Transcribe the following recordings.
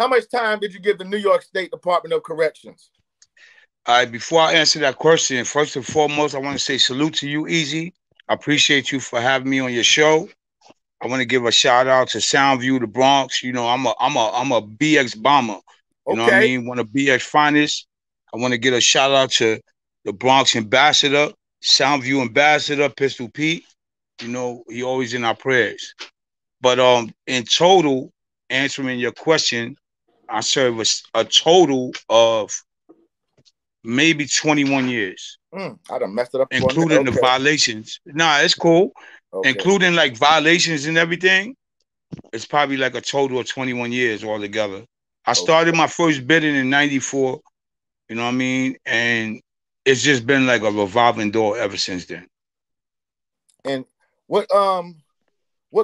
How much time did you give the New York State Department of Corrections? All right, before I answer that question, first and foremost, I want to say salute to you, Easy. I appreciate you for having me on your show. I want to give a shout out to Soundview, the Bronx. You know, I'm a BX bomber. You know what I Okay. mean? One of BX finest. I want to give a shout out to the Bronx ambassador, Soundview ambassador, Pistol Pete. You know, he always in our prayers. But in total, answering your question, I served a total of maybe 21 years, I done messed it up for a minute. including the Okay. violations. Nah, it's cool. Okay. Including like violations and everything, it's probably like a total of 21 years altogether. I started my first bidding in 94, you know what I mean? And it's just been like a revolving door ever since then. And what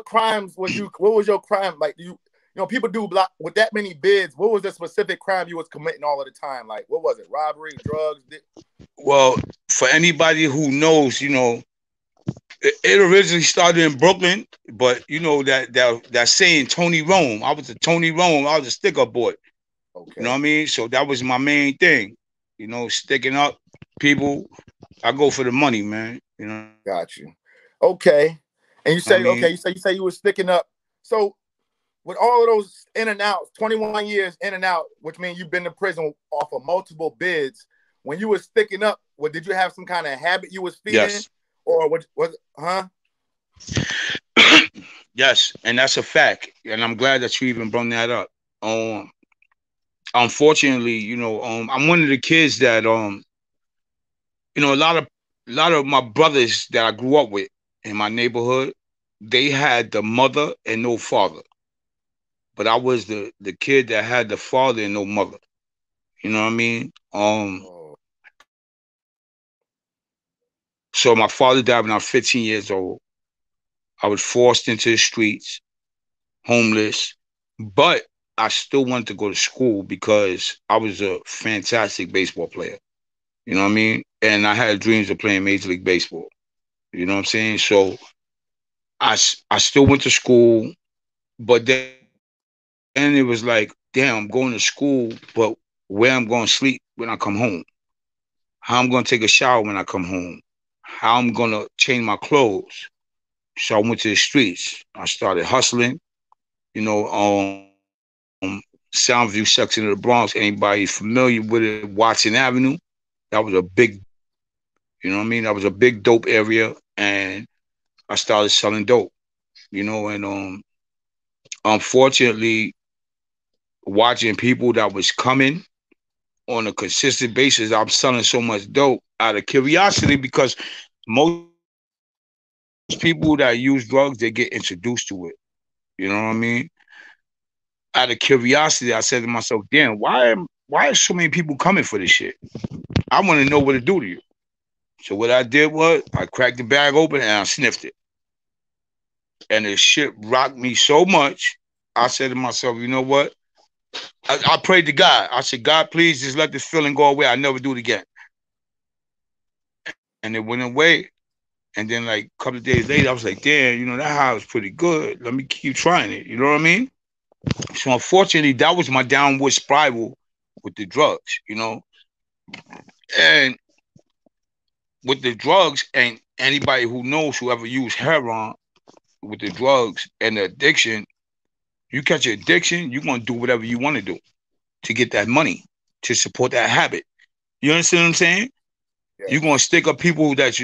crimes what was your crime? Like, you know, people do block with that many bids. What was the specific crime you was committing all of the time? Like, what was it? Robbery, drugs? Well, for anybody who knows, you know, it originally started in Brooklyn, but you know that saying Tony Rome. I was a Tony Rome. I was a stick-up boy. Okay. You know what I mean? So that was my main thing. You know, sticking up people. I go for the money, man. You know. Got you. Okay. And you say, you say you were sticking up. So with all of those in and outs, 21 years in and out, which means you've been to prison off of multiple bids. When you were sticking up, did you have some kind of habit you was feeding? Yes. Or what was Yes, and that's a fact. And I'm glad that you even brought that up. Unfortunately, you know, I'm one of the kids that you know, a lot of my brothers that I grew up with in my neighborhood, they had the mother and no father. But I was the kid that had the father and no mother. You know what I mean? So my father died when I was 15 years old. I was forced into the streets, homeless, but I still wanted to go to school because I was a fantastic baseball player. You know what I mean? And I had dreams of playing Major League Baseball. You know what I'm saying? So I still went to school, but then it was like, damn, I'm going to school, but where I'm going to sleep when I come home, how I'm going to take a shower when I come home, how I'm going to change my clothes. So I went to the streets. I started hustling, you know, Soundview section of the Bronx. Anybody familiar with it, Watson Avenue? That was a big, you know what I mean? That was a big dope area. And I started selling dope, you know, and unfortunately, watching people that was coming on a consistent basis, I'm selling so much dope out of curiosity because most people that use drugs, they get introduced to it. You know what I mean? Out of curiosity, I said to myself, damn, why are so many people coming for this shit? I want to know what it do to you. So what I did was I cracked the bag open and I sniffed it. And the shit rocked me so much, I said to myself, you know what? I prayed to God. I said, God, please just let this feeling go away. I'll never do it again. And it went away. And then like a couple of days later, I was like, damn, you know, that high was pretty good. Let me keep trying it. You know what I mean? So unfortunately, that was my downward spiral with the drugs, you know? And with the drugs, and anybody who knows, whoever used heroin with the drugs and the addiction, you catch your addiction, you're going to do whatever you want to do to get that money, to support that habit. You understand what I'm saying? Yeah. You're going to stick up people that's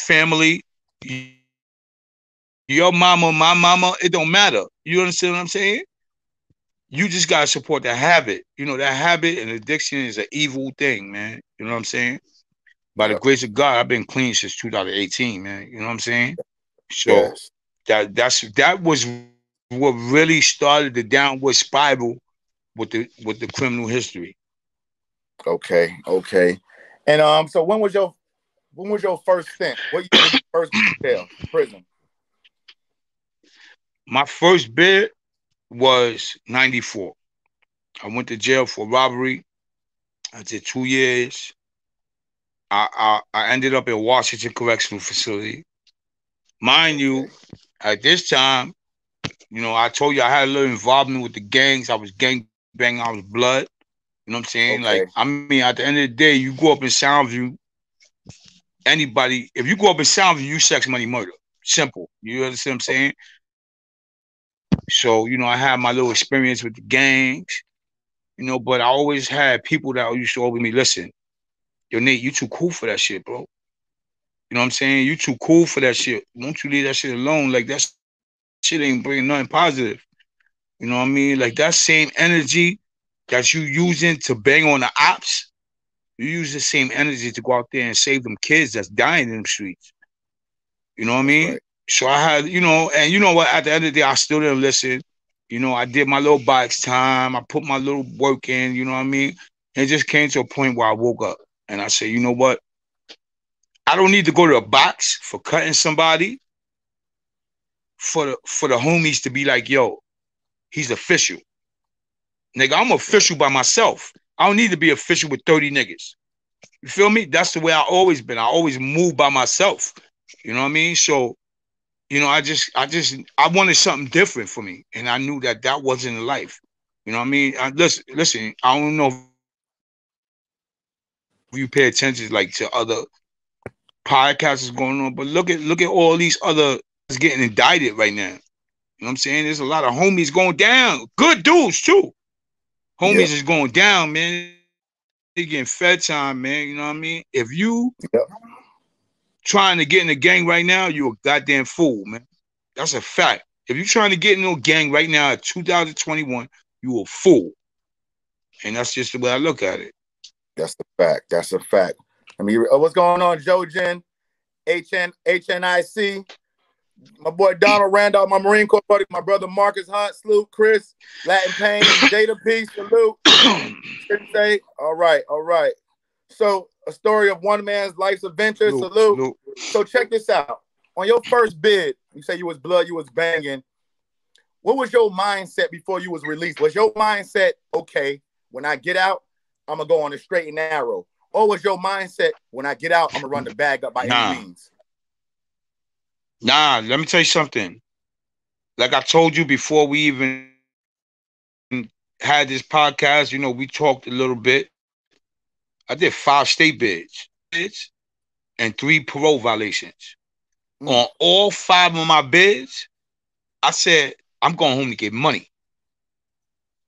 family, your mama, my mama, it don't matter. You understand what I'm saying? You just got to support that habit. You know, that habit and addiction is an evil thing, man. You know what I'm saying? By the grace of God, I've been clean since 2018, man. You know what I'm saying? So that was what really started the downward spiral with the criminal history. Okay. And so when was your first stint? What year did you first jail, prison? My first bid was 94. I went to jail for robbery. I did 2 years. I ended up in Washington Correctional Facility. Mind you, at this time, you know, I told you I had a little involvement with the gangs. I was gang bang out with blood. You know what I'm saying? Okay. Like, I mean, at the end of the day, you go up in Soundview, anybody, if you go up in Soundview, you sex, money, murder. Simple. You understand what I'm saying? So, I had my little experience with the gangs, but I always had people that used to always me, listen, yo, Nate, you too cool for that shit, bro. You know what I'm saying? You too cool for that shit. Won't you leave that shit alone? Like, that shit ain't bringing nothing positive. You know what I mean? Like, that same energy that you using to bang on the ops, you use the same energy to go out there and save them kids that's dying in them streets. You know what I That's mean? right. So I had, and you know what? At the end of the day, I still didn't listen. I did my little box time. I put my little work in. You know what I mean? And it just came to a point where I woke up and I said, you know what? I don't need to go to a box for cutting somebody for the homies to be like, yo, he's official. Nigga, I'm official by myself. I don't need to be official with 30 niggas. You feel me? That's the way I always been. I always move by myself. You know what I mean? So, I wanted something different for me. And I knew that wasn't life. You know what I mean? Listen, I don't know if you pay attention like to other podcasts that's going on, but look at all these other that's getting indicted right now. You know what I'm saying? There's a lot of homies going down. Good dudes too. Homies is going Yep. down, man. They getting fed time, man. You know what I mean? If you Yep. trying to get in the gang right now, you a goddamn fool, man. That's a fact. If you trying to get in no gang right now at 2021, you a fool. And that's just the way I look at it. That's the fact. That's a fact. I mean, what's going on, Joe Jen, HNIC, my boy Donald Randolph, my Marine Corps buddy, my brother Marcus Hunt, salute, Chris, Latin Pain, Jada Peace, salute. Say, all right. So, a story of one man's life's adventure, salute. So, check this out. On your first bid, you say you was blood, you was banging. What was your mindset before you was released? Was your mindset, okay, when I get out, I'm going to go on the straight and narrow? Or was your mindset, when I get out, I'm going to run the bag up by any means? Nah, let me tell you something. Like I told you before we even had this podcast, we talked a little bit. I did 5 state bids and 3 parole violations. On all 5 of my bids, I said, I'm going home to get money.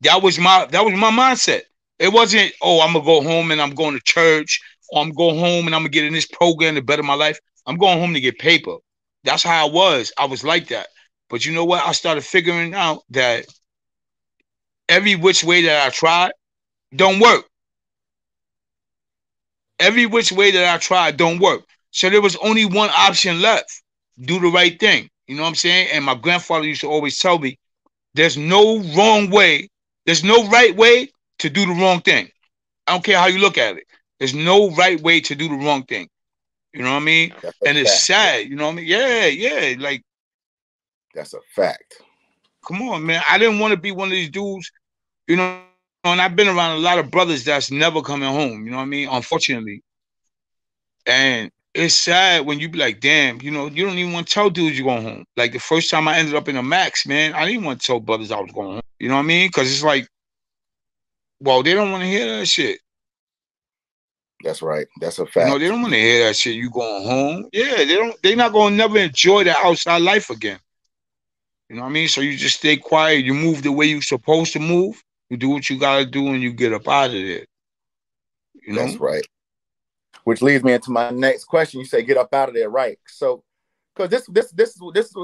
That was my mindset. It wasn't, oh, I'm gonna go home and I'm going to church, or I'm going home and I'm gonna get in this program to better my life. I'm going home to get paper. That's how I was. I was like that. But you know what? I started figuring out that every which way that I tried don't work. Every which way that I tried don't work. So there was only one option left. Do the right thing. You know what I'm saying? And my grandfather used to always tell me, there's no wrong way. There's no right way to do the wrong thing. I don't care how you look at it. There's no right way to do the wrong thing. You know what I mean? And it's sad. You know what I mean? Yeah. Like, that's a fact. Come on, man. I didn't want to be one of these dudes, and I've been around a lot of brothers that's never coming home. You know what I mean? Unfortunately. And it's sad when you be like, damn, you don't even want to tell dudes you're going home. Like the first time I ended up in a max, man, I didn't want to tell brothers I was going home. You know what I mean? Because it's like, well, they don't want to hear that shit. That's right. That's a fact. They don't want to hear that shit. You going home? Yeah, they're not going to never enjoy the outside life again. You know what I mean? So you just stay quiet. You move the way you're supposed to move. You do what you got to do, and you get up out of there. That's right. Which leads me into my next question. You say get up out of there, right? So, because this is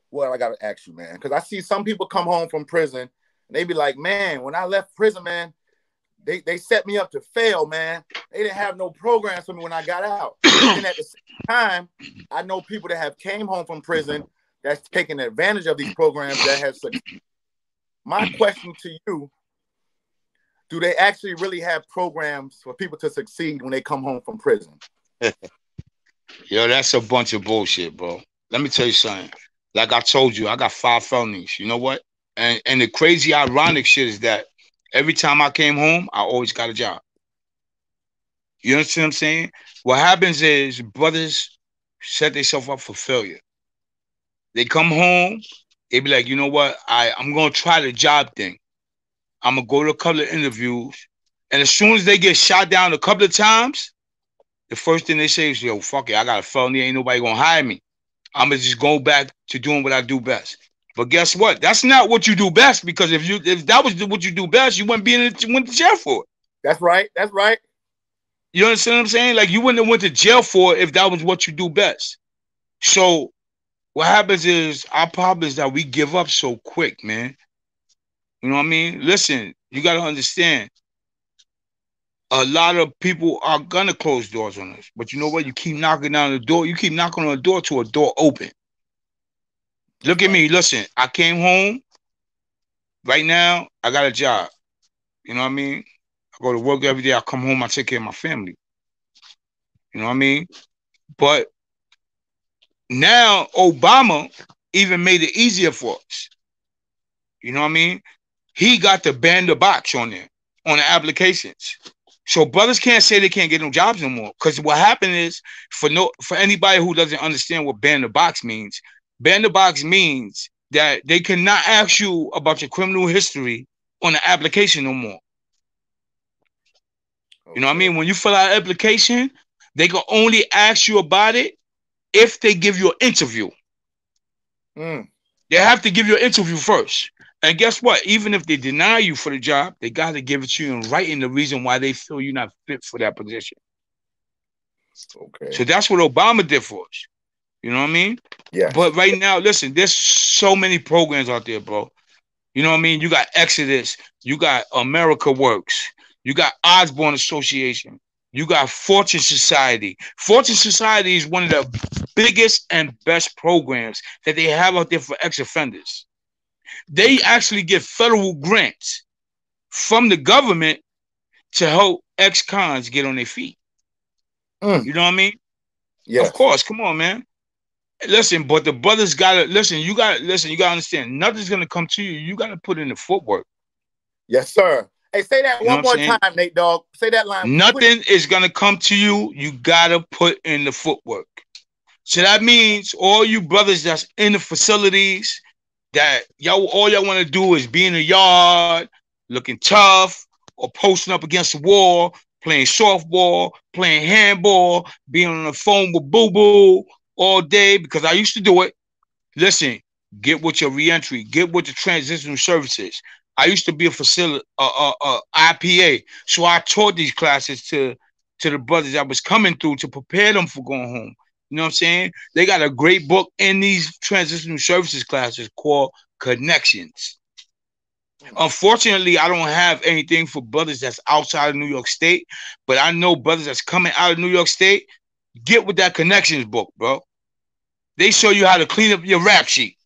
what I got to ask you, man. Because I see some people come home from prison, and they be like, man, when I left prison, man, they set me up to fail, man. They didn't have no programs for me when I got out. And at the same time, I know people that have came home from prison that's taking advantage of these programs that have succeeded. My question to you, do they actually really have programs for people to succeed when they come home from prison? Yo, that's a bunch of bullshit, bro. Let me tell you something. Like I told you, I got 5 felonies. You know what? And the crazy, ironic shit is that every time I came home, I always got a job. You understand what I'm saying? What happens is brothers set themselves up for failure. They come home, they be like, you know what? I'm going to try the job thing. I'm gonna go to a couple of interviews, and as soon as they get shot down a couple of times, the first thing they say is, "Yo, fuck it, I got a felony. Ain't nobody gonna hire me. I'm gonna just go back to doing what I do best." But guess what? That's not what you do best, because if that was what you do best, you wouldn't went to jail for it. That's right. That's right. You understand what I'm saying? Like, you wouldn't have went to jail for it if that was what you do best. So what happens is, our problem is that we give up so quick, man. You know what I mean? Listen, you got to understand, a lot of people are going to close doors on us. But you know what? You keep knocking down the door. You keep knocking on the door to a door open. Look at me. Listen, I came home. Right now, I got a job. You know what I mean? I go to work every day. I come home. I take care of my family. You know what I mean? But now Obama even made it easier for us. You know what I mean? He got the ban the box on there, on the applications. So brothers can't say they can't get no jobs no more. Because what happened is, for anybody who doesn't understand what ban the box means that they cannot ask you about your criminal history on the application no more. Okay. You know what I mean? When you fill out an application, they can only ask you about it if they give you an interview. They have to give you an interview first. And guess what? Even if they deny you for the job, they got to give it to you in writing, the reason why they feel you're not fit for that position. Okay. So that's what Obama did for us. You know what I mean? Yeah. But right now, listen, there's so many programs out there, bro. You know what I mean? You got Exodus. You got America Works. You got Osborne Association. You got Fortune Society. Fortune Society is one of the biggest and best programs that they have out there for ex-offenders. They actually get federal grants from the government to help ex-cons get on their feet. You know what I mean? Yeah. Of course. Come on, man. Listen, but the brothers gotta listen. You gotta understand. Nothing's gonna come to you. You gotta put in the footwork. Yes, sir. Hey, say that one more time, Nate Dawg. Say that line. Nothing is gonna come to you. You gotta put in the footwork. So that means all you brothers that's in the facilities, that all y'all want to do is be in the yard, looking tough, or posting up against the wall, playing softball, playing handball, being on the phone with Boo Boo all day, because I used to do it. Listen, get with your reentry, get with the transitional services. I used to be a facility, IPA, so I taught these classes to the brothers that was coming through to prepare them for going home. You know what I'm saying? They got a great book in these transitional services classes called Connections. Unfortunately, I don't have anything for brothers that's outside of New York State, but I know brothers that's coming out of New York State. Get with that Connections book, bro. They show you how to clean up your rap sheet.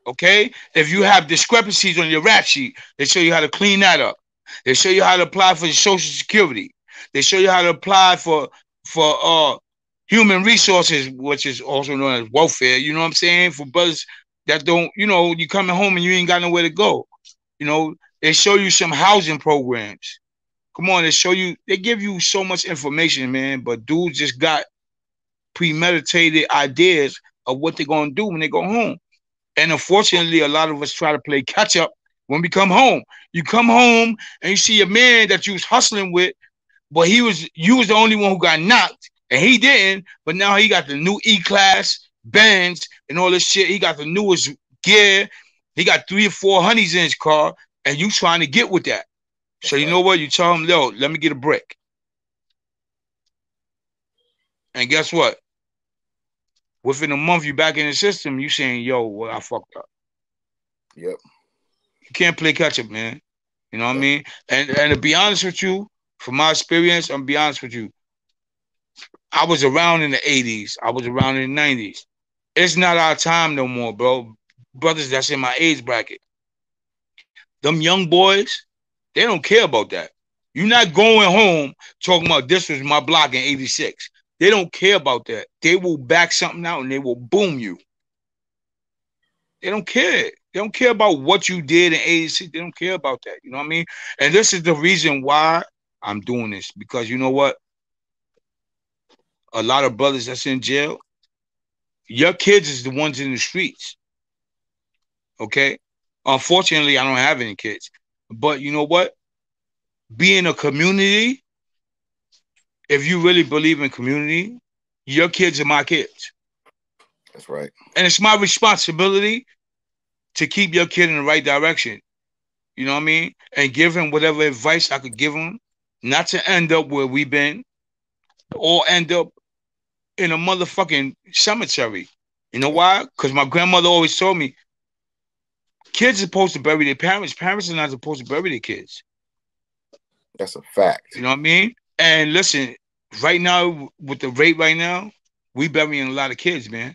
Okay? If you have discrepancies on your rap sheet, they show you how to clean that up. They show you how to apply for your Social Security. They show you how to apply for human resources, which is also known as welfare. You know what I'm saying? For brothers that don't, you coming home and you ain't got nowhere to go. They show you some housing programs. Come on, they give you so much information, man. But dudes just got premeditated ideas of what they're going to do when they go home. And unfortunately, a lot of us try to play catch up when we come home. You come home and you see a man that you was hustling with, but you was the only one who got knocked, and he didn't. But now he got the new E-Class, Benz, and all this shit. He got the newest gear. He got 3 or 4 honeys in his car, and you trying to get with that. So you know what? You tell him, yo, let me get a brick. And guess what? Within a month, you back in the system, you saying, yo, well, I fucked up. Yep. You can't play catch up, man. You know what I mean? And to be honest with you, from my experience, I'm be honest with you, I was around in the 80s. I was around in the 90s. It's not our time no more, bro. Brothers that's in my age bracket. Them young boys, they don't care about that. You're not going home talking about this was my block in 86. They don't care about that. They will back something out and they will boom you. They don't care. They don't care about what you did in 86. They don't care about that. You know what I mean? And this is the reason why I'm doing this. Because you know what? A lot of brothers that's in jail, your kids is the ones in the streets. Okay? Unfortunately, I don't have any kids. But you know what? Be in a community. If you really believe in community, your kids are my kids. That's right. And it's my responsibility to keep your kid in the right direction. You know what I mean? And give him whatever advice I could give him, not to end up where we've been or end up in a motherfucking cemetery. You know why? Because my grandmother always told me, kids are supposed to bury their parents. Parents are not supposed to bury their kids. That's a fact. You know what I mean? And listen, right now, with the rate right now, we burying a lot of kids, man.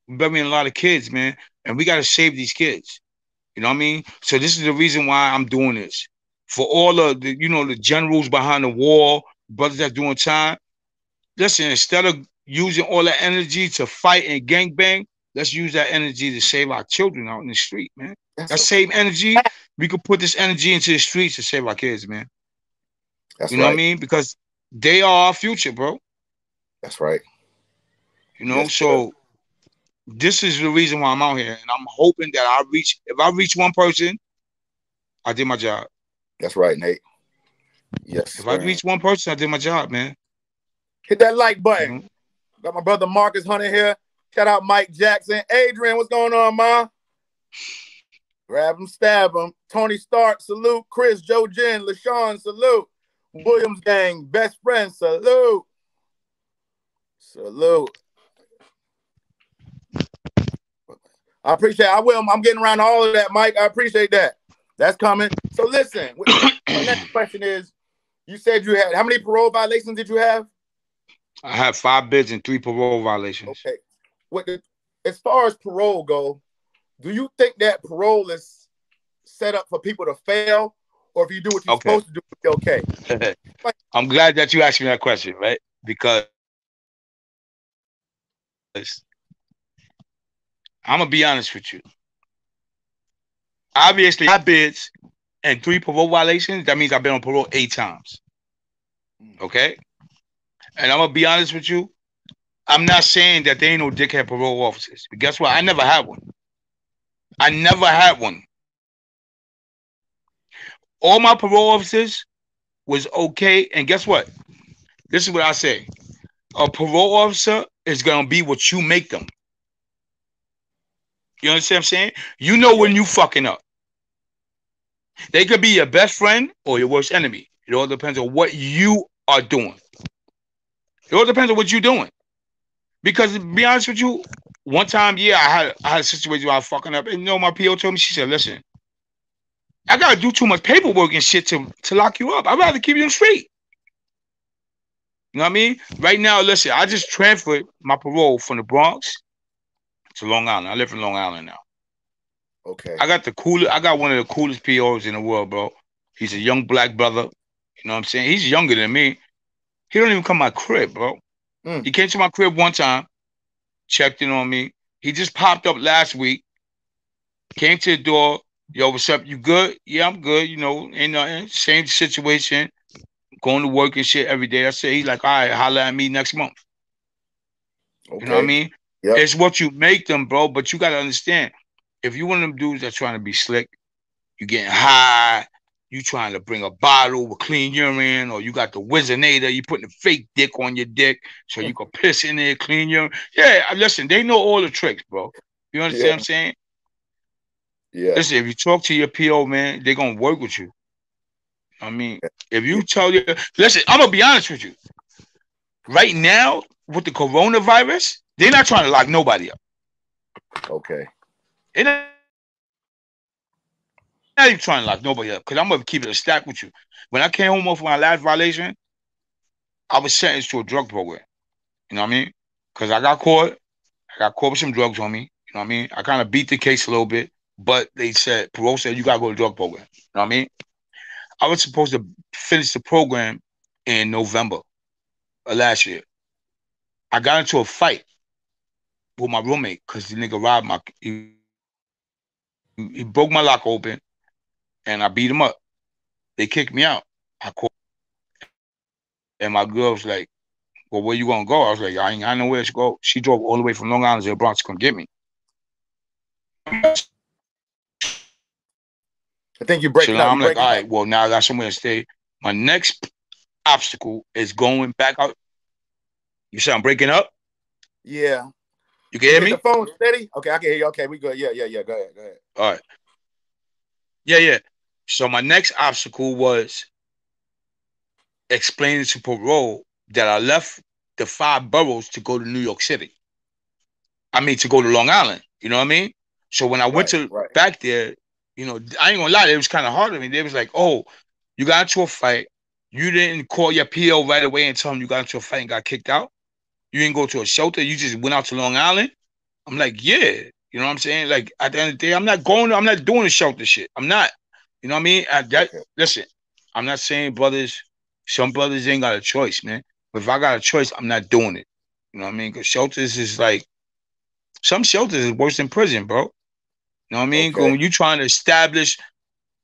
We burying a lot of kids, man. And we got to save these kids. You know what I mean? So this is the reason why I'm doing this. For all of the, you know, the generals behind the wall, brothers that's doing time, listen, instead of using all that energy to fight and gangbang, let's use that energy to save our children out in the street, man. That same energy, we could put this energy into the streets to save our kids, man. That's you know what I mean? Because they are our future, bro. That's right. You know, so this is the reason why I'm out here. And I'm hoping that if I reach one person, I did my job. That's right, Nate. Yes. If I reach one person, I did my job, man. Hit that like button. Mm-hmm. Got my brother Marcus Hunter here. Shout out Mike Jackson. Adrian, what's going on, ma? Grab him, stab him. Tony Stark, salute. Chris, Joe Jen, LaShawn, salute. Williams Gang, best friend, salute. Salute. I appreciate it. I'm getting around to all of that, Mike. I appreciate that. That's coming. So listen, my next question is, you said you had, how many parole violations did you have? I have 5 bids and 3 parole violations. Okay. As far as parole go, do you think that parole is set up for people to fail? Or if you do what you're supposed to do, it's okay? I'm glad that you asked me that question, right? Because I'm going to be honest with you. Obviously, 5 bids and 3 parole violations, that means I've been on parole 8 times. Okay? And I'm going to be honest with you. I'm not saying that there ain't no dickhead parole officers. But guess what? I never had one. I never had one. All my parole officers was okay. And guess what? This is what I say. A parole officer is going to be what you make them. You understand what I'm saying? You know when you fucking up. They could be your best friend or your worst enemy. It all depends on what you are doing. It all depends on what you're doing. Because to be honest with you, one time, I had a situation where I was fucking up. And you know, my PO told me, she said, listen, I got to do too much paperwork and shit to lock you up. I'd rather keep you in the street. You know what I mean? Right now, listen, I just transferred my parole from the Bronx to Long Island. I live in Long Island now. Okay. I got one of the coolest POs in the world, bro. He's a young black brother. You know what I'm saying? He's younger than me. He don't even come to my crib, bro. He came to my crib one time, checked in on me. He just popped up last week, came to the door. Yo, what's up? You good? Yeah, I'm good. You know, ain't nothing. Same situation. Going to work and shit every day. I said, he's like, all right, holler at me next month. Okay. You know what I mean? Yep. It's what you make them, bro. But you got to understand, if you one of them dudes that's trying to be slick, you getting high, you trying to bring a bottle with clean urine, or you got the Wizinator, you putting a fake dick on your dick so you can piss in there, clean urine. Yeah, listen, they know all the tricks, bro. You understand what I'm saying? Yeah. Listen, if you talk to your PO, man, they're going to work with you. I mean, if you tell you, listen, I'm going to be honest with you. Right now, with the coronavirus, they're not trying to lock nobody up. Okay. They're not even trying to lock nobody up, because I'm going to keep it a stack with you. When I came home off my last violation, I was sentenced to a drug program. You know what I mean? Because I got caught with some drugs on me. You know what I mean? I kind of beat the case a little bit, but parole said, you got to go to drug program. You know what I mean? I was supposed to finish the program in November of last year. I got into a fight with my roommate because the nigga robbed he broke my lock open, and I beat him up. They kicked me out. I called, and my girl was like, well, where you gonna go? I was like, I ain't got nowhere to go. She drove all the way from Long Island to the Bronx to come get me. I think you're So breaking now up. I'm You're like, breaking all up. right, well, now I got somewhere to stay. My next obstacle is going back out. You say I'm breaking up? Yeah. You can hear Is the me? phone steady? Okay, I can hear you. Okay, we good. Yeah, yeah, yeah. Go ahead, go ahead. All right. Yeah, yeah. So my next obstacle was explaining to parole that I left the 5 boroughs to go to New York City. I mean, to go to Long Island. You know what I mean? So when I went Right, to right. back there, I ain't gonna lie, it was kind of hard on me. They was like, "Oh, you got into a fight. You didn't call your PO right away and tell them you got into a fight and got kicked out. You didn't go to a shelter. You just went out to Long Island." I'm like, "Yeah." You know what I'm saying? Like at the end of the day, I'm not doing the shelter shit. I'm not. You know what I mean? Okay. Listen, I'm not saying some brothers ain't got a choice, man. But if I got a choice, I'm not doing it. You know what I mean? Because shelters is like, some shelters is worse than prison, bro. You know what I mean? 'Cause Okay. when you trying to establish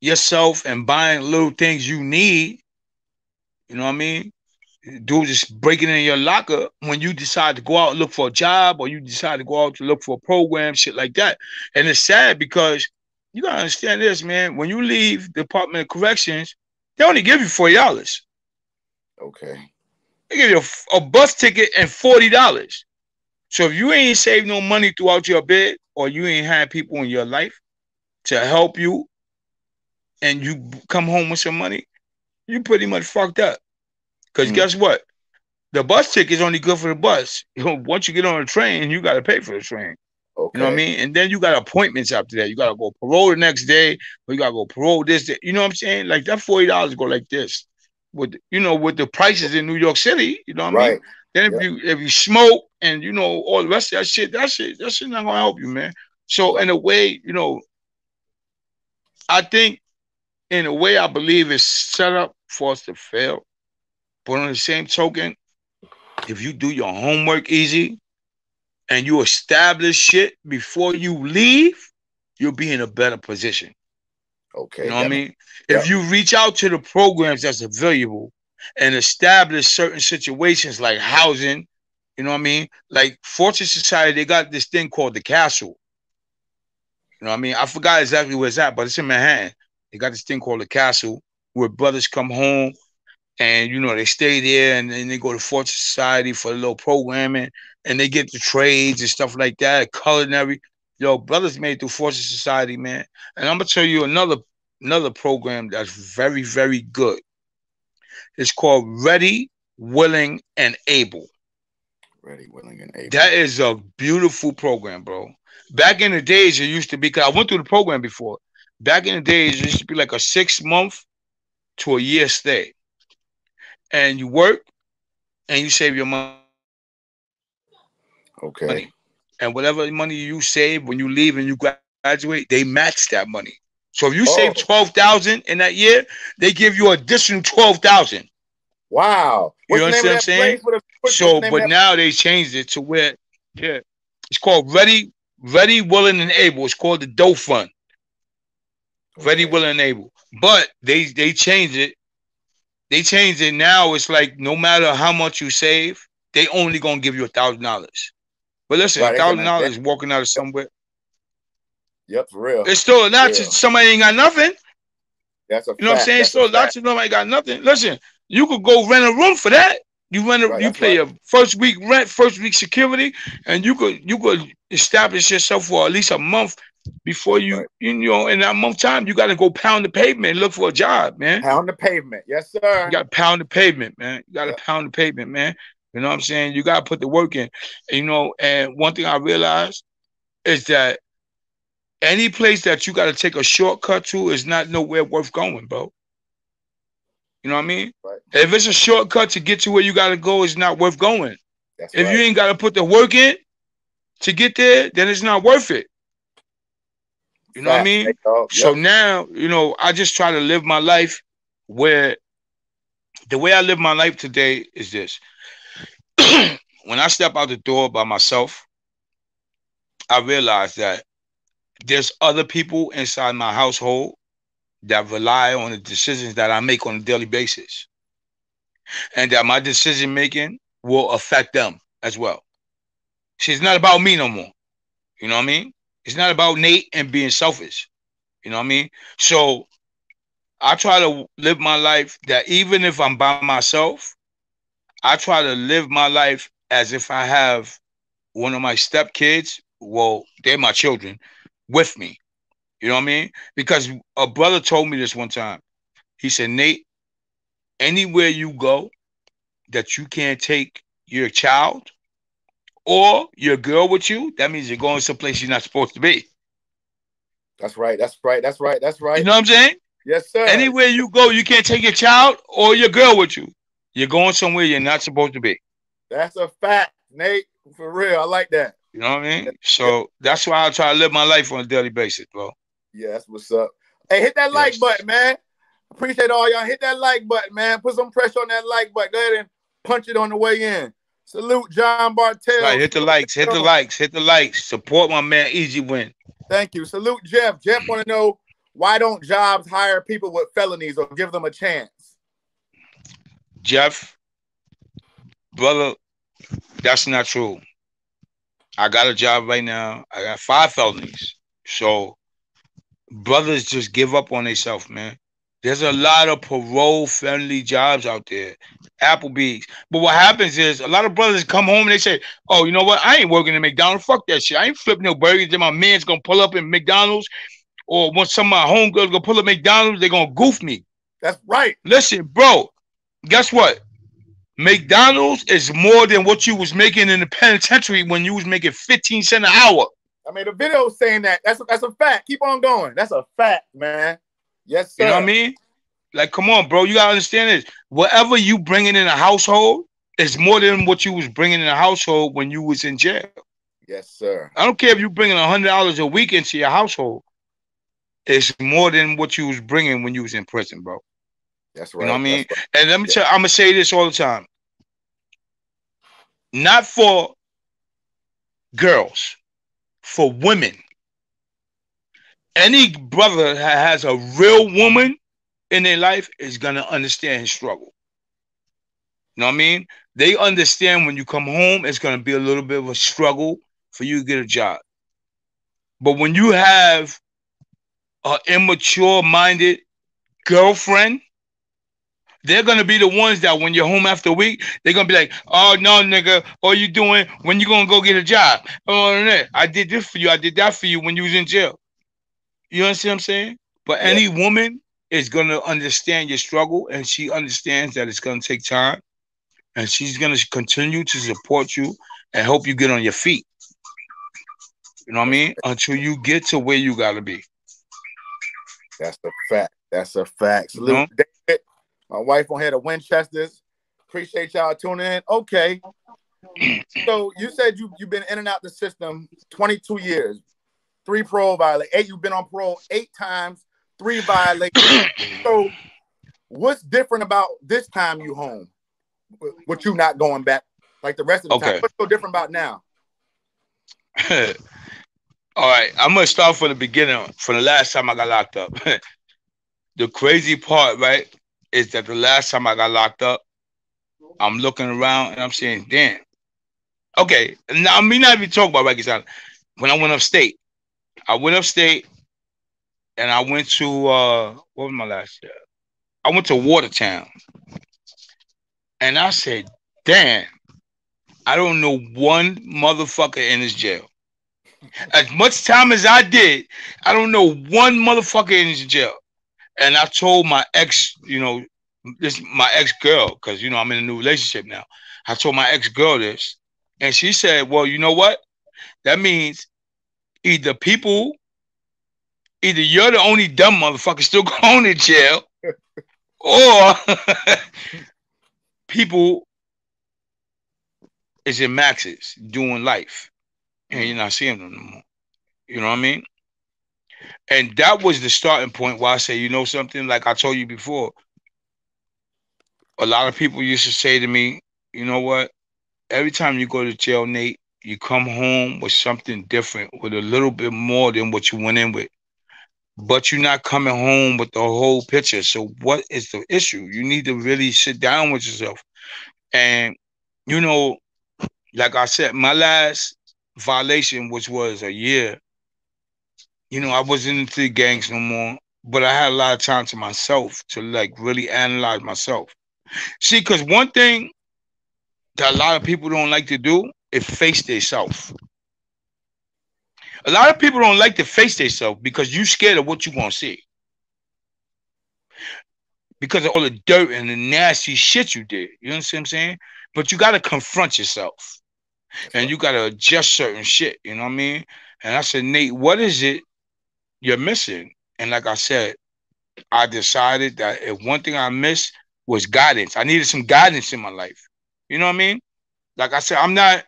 yourself and buying little things you need, you know what I mean? Dude just breaking in your locker when you decide to go out and look for a job, or you decide to go out to look for a program, shit like that. And it's sad because you gotta understand this, man. When you leave the Department of Corrections, they only give you $40. Okay. They give you a bus ticket and $40. So if you ain't saved no money throughout your bid, or you ain't had people in your life to help you, and you come home with some money, you pretty much fucked up. Because guess what? The bus ticket is only good for the bus. Once you get on the train, you got to pay for the train. You know what I Okay. mean? And then you got appointments after that. You got to go parole the next day, or you got to go parole this day. You know what I'm saying? Like that $40 go like this. With the prices in New York City, you know what I mean? Right. Then Yep. if you smoke and all the rest of that shit not gonna help you, man. So Right. in a way, I think in a way I believe it's set up for us to fail. But on the same token, if you do your homework easy and you establish shit before you leave, you'll be in a better position. You Okay. know what I That makes. mean? If Yep. you reach out to the programs that's available and establish certain situations like housing, you know what I mean? Like Fortune Society, they got this thing called the Castle. You know what I mean? I forgot exactly where it's at, but it's in Manhattan. They got this thing called the Castle where brothers come home and they stay there, and then they go to Fortune Society for a little programming, and they get the trades and stuff like that, culinary. Yo, brothers made it through Fortune Society, man. And I'm gonna tell you another program that's very, very good. It's called Ready, Willing, and Able. Ready, willing, and able. That is a beautiful program, bro. Back in the days, it used to be, because I went through the program before. Back in the days, it used to be like a 6 month to a year stay. And you work and you save your money. Okay. And whatever money you save when you leave and you graduate, they match that money. So if you save Oh, 12,000 in that year, they give you additional 12,000. wow. You What's the name understand of what I'm that place? saying? What's So, the name of but that? now they changed it to where, yeah, it's called Ready, Willing, and Able. It's called the Dough Fund. Ready, Okay. Willing, and Able. But they changed it. They changed it now. It's like no matter how much you save, they only gonna give you $1,000. But listen, a Right. They said, thousand man. dollars walking out of Yep. somewhere, Yep. For real. it's still a For lot to real. somebody ain't got nothing. That's a You know what I'm fact. saying? That's a So fact. lots of nobody got nothing. Listen, you could go rent a room for that. Right. You That's pay right. a first week rent, first week security, and you could establish yourself for at least a month before That's right. in that month time you got to go pound the pavement and look for a job, man. Pound the pavement. Yes, You sir. got to pound the pavement, man. You got to Yep. pound the pavement, man. You know what I'm saying? You got to put the work in. And one thing I realized is that any place that you got to take a shortcut to is not nowhere worth going, bro. You know what I mean? Right. If it's a shortcut to get to where you got to go, it's not worth going. That's If you right. ain't got to put the work in to get there, then it's not worth it. You know what I Facts, Nate mean? Dawg. So Yep. now, I just try to live my life where the way I live my life today is this. When I step out the door by myself, I realize that there's other people inside my household that rely on the decisions that I make on a daily basis, and that my decision making will affect them as well. See, it's not about me no more. You know what I mean? It's not about Nate and being selfish. You know what I mean? So I try to live my life that even if I'm by myself, I try to live my life as if I have one of my stepkids. Well, they're my children with me. You know what I mean? Because a brother told me this one time. He said, Nate, anywhere you go that you can't take your child or your girl with you, that means you're going someplace you're not supposed to be. That's right. That's right. That's right. That's You right. know what I'm saying? Yes, sir. Anywhere you go, you can't take your child or your girl with you. You're going somewhere you're not supposed to be. That's a fact, Nate. For real. I like that. You know what I mean? Yeah, So that's why I try to live my life on a daily basis, bro. yeah, that's what's up. Hey, hit that like Yes. button, man. Appreciate all y'all. Hit that like button, man. Put some pressure on that like button. Go ahead and punch it on the way in. Salute John Right. Bartell. Hit the Salute likes. Hit the Jones. likes. Hit the likes. Support my man. Easy win. Thank you. Salute Jeff. Jeff want to know, why don't jobs hire people with felonies or give them a chance? Jeff, brother, that's not true. I got a job right now. I got 5 felonies. So brothers just give up on themselves, man. There's a lot of parole-friendly jobs out there. Applebee's. But what happens is a lot of brothers come home and they say, oh, you know what? I ain't working at McDonald's. Fuck that shit. I ain't flipping no burgers. Then my man's going to pull up in McDonald's. Or when some of my homegirls go pull up McDonald's, they're going to goof me. That's right. Listen, bro, guess what? McDonald's is more than what you was making in the penitentiary when you was making 15 cents an hour. I mean, the video saying that. That's a fact. Keep on going. That's a fact, man. Yes, sir. You know what I mean? Like, come on, bro. You got to understand this. Whatever you bringing in a household is more than what you was bringing in a household when you was in jail. Yes, sir. I don't care if you bringing $100 a week into your household. It's more than what you was bringing when you was in prison, bro. That's right. You know what I mean? Right. And let me tell you, I'm going to say this all the time. Not for girls, for women. Any brother that has a real woman in their life is going to understand his struggle. You know what I mean? They understand when you come home, it's going to be a little bit of a struggle for you to get a job. But when you have an immature-minded girlfriend, they're going to be the ones that when you're home after a week, they're going to be like, oh, no, nigga, what you doing? When you going to go get a job? Oh, I did this for you. I did that for you when you was in jail. You understand what I'm saying? But any woman is going to understand your struggle, and she understands that it's going to take time, and she's going to continue to support you and help you get on your feet. You know what I mean? Until you get to where you got to be. That's a fact. That's a fact. Salute, you know? David. My wife on here, the Winchesters. Appreciate y'all tuning in. Okay. So you said you've been in and out the system 22 years. 3 parole violations. You've been on parole 8 times, 3 violations. So what's different about this time you home? With you not going back like the rest of the time? What's so different about now? All right. I'm going to start from the beginning, from the last time I got locked up. The crazy part, right, is that the last time I got locked up, I'm looking around and I'm saying, damn. Okay. Now, I mean, not even talk about Rikers Island. When I went upstate, and I went to, what was my last year? I went to Watertown. And I said, damn, I don't know one motherfucker in this jail. As much time as I did, I don't know one motherfucker in this jail. And I told my ex, my ex-girl, because, I'm in a new relationship now. I told my ex-girl this. And she said, well, you know what? That means either you're the only dumb motherfucker still going to jail, or people is in maxes doing life, and you're not seeing them no more. You know what I mean? And that was the starting point where I say, you know something? Like I told you before, a lot of people used to say to me, you know what? Every time you go to jail, Nate, you come home with something different, with a little bit more than what you went in with. But you're not coming home with the whole picture. So what is the issue? You need to really sit down with yourself. And, like I said, my last violation, which was a year, I wasn't into the gangs no more. but I had a lot of time to myself to like really analyze myself. See, because one thing that a lot of people don't like to do is face themselves. A lot of people don't like to face themselves because you scared of what you're gonna see. Because of all the dirt and the nasty shit you did. You understand what I'm saying? But you gotta confront yourself. And you gotta adjust certain shit. You know what I mean? And I said, Nate, what is it you're missing? And like I said, I decided that if one thing I missed was guidance. I needed some guidance in my life. You know what I mean? Like I said, I'm not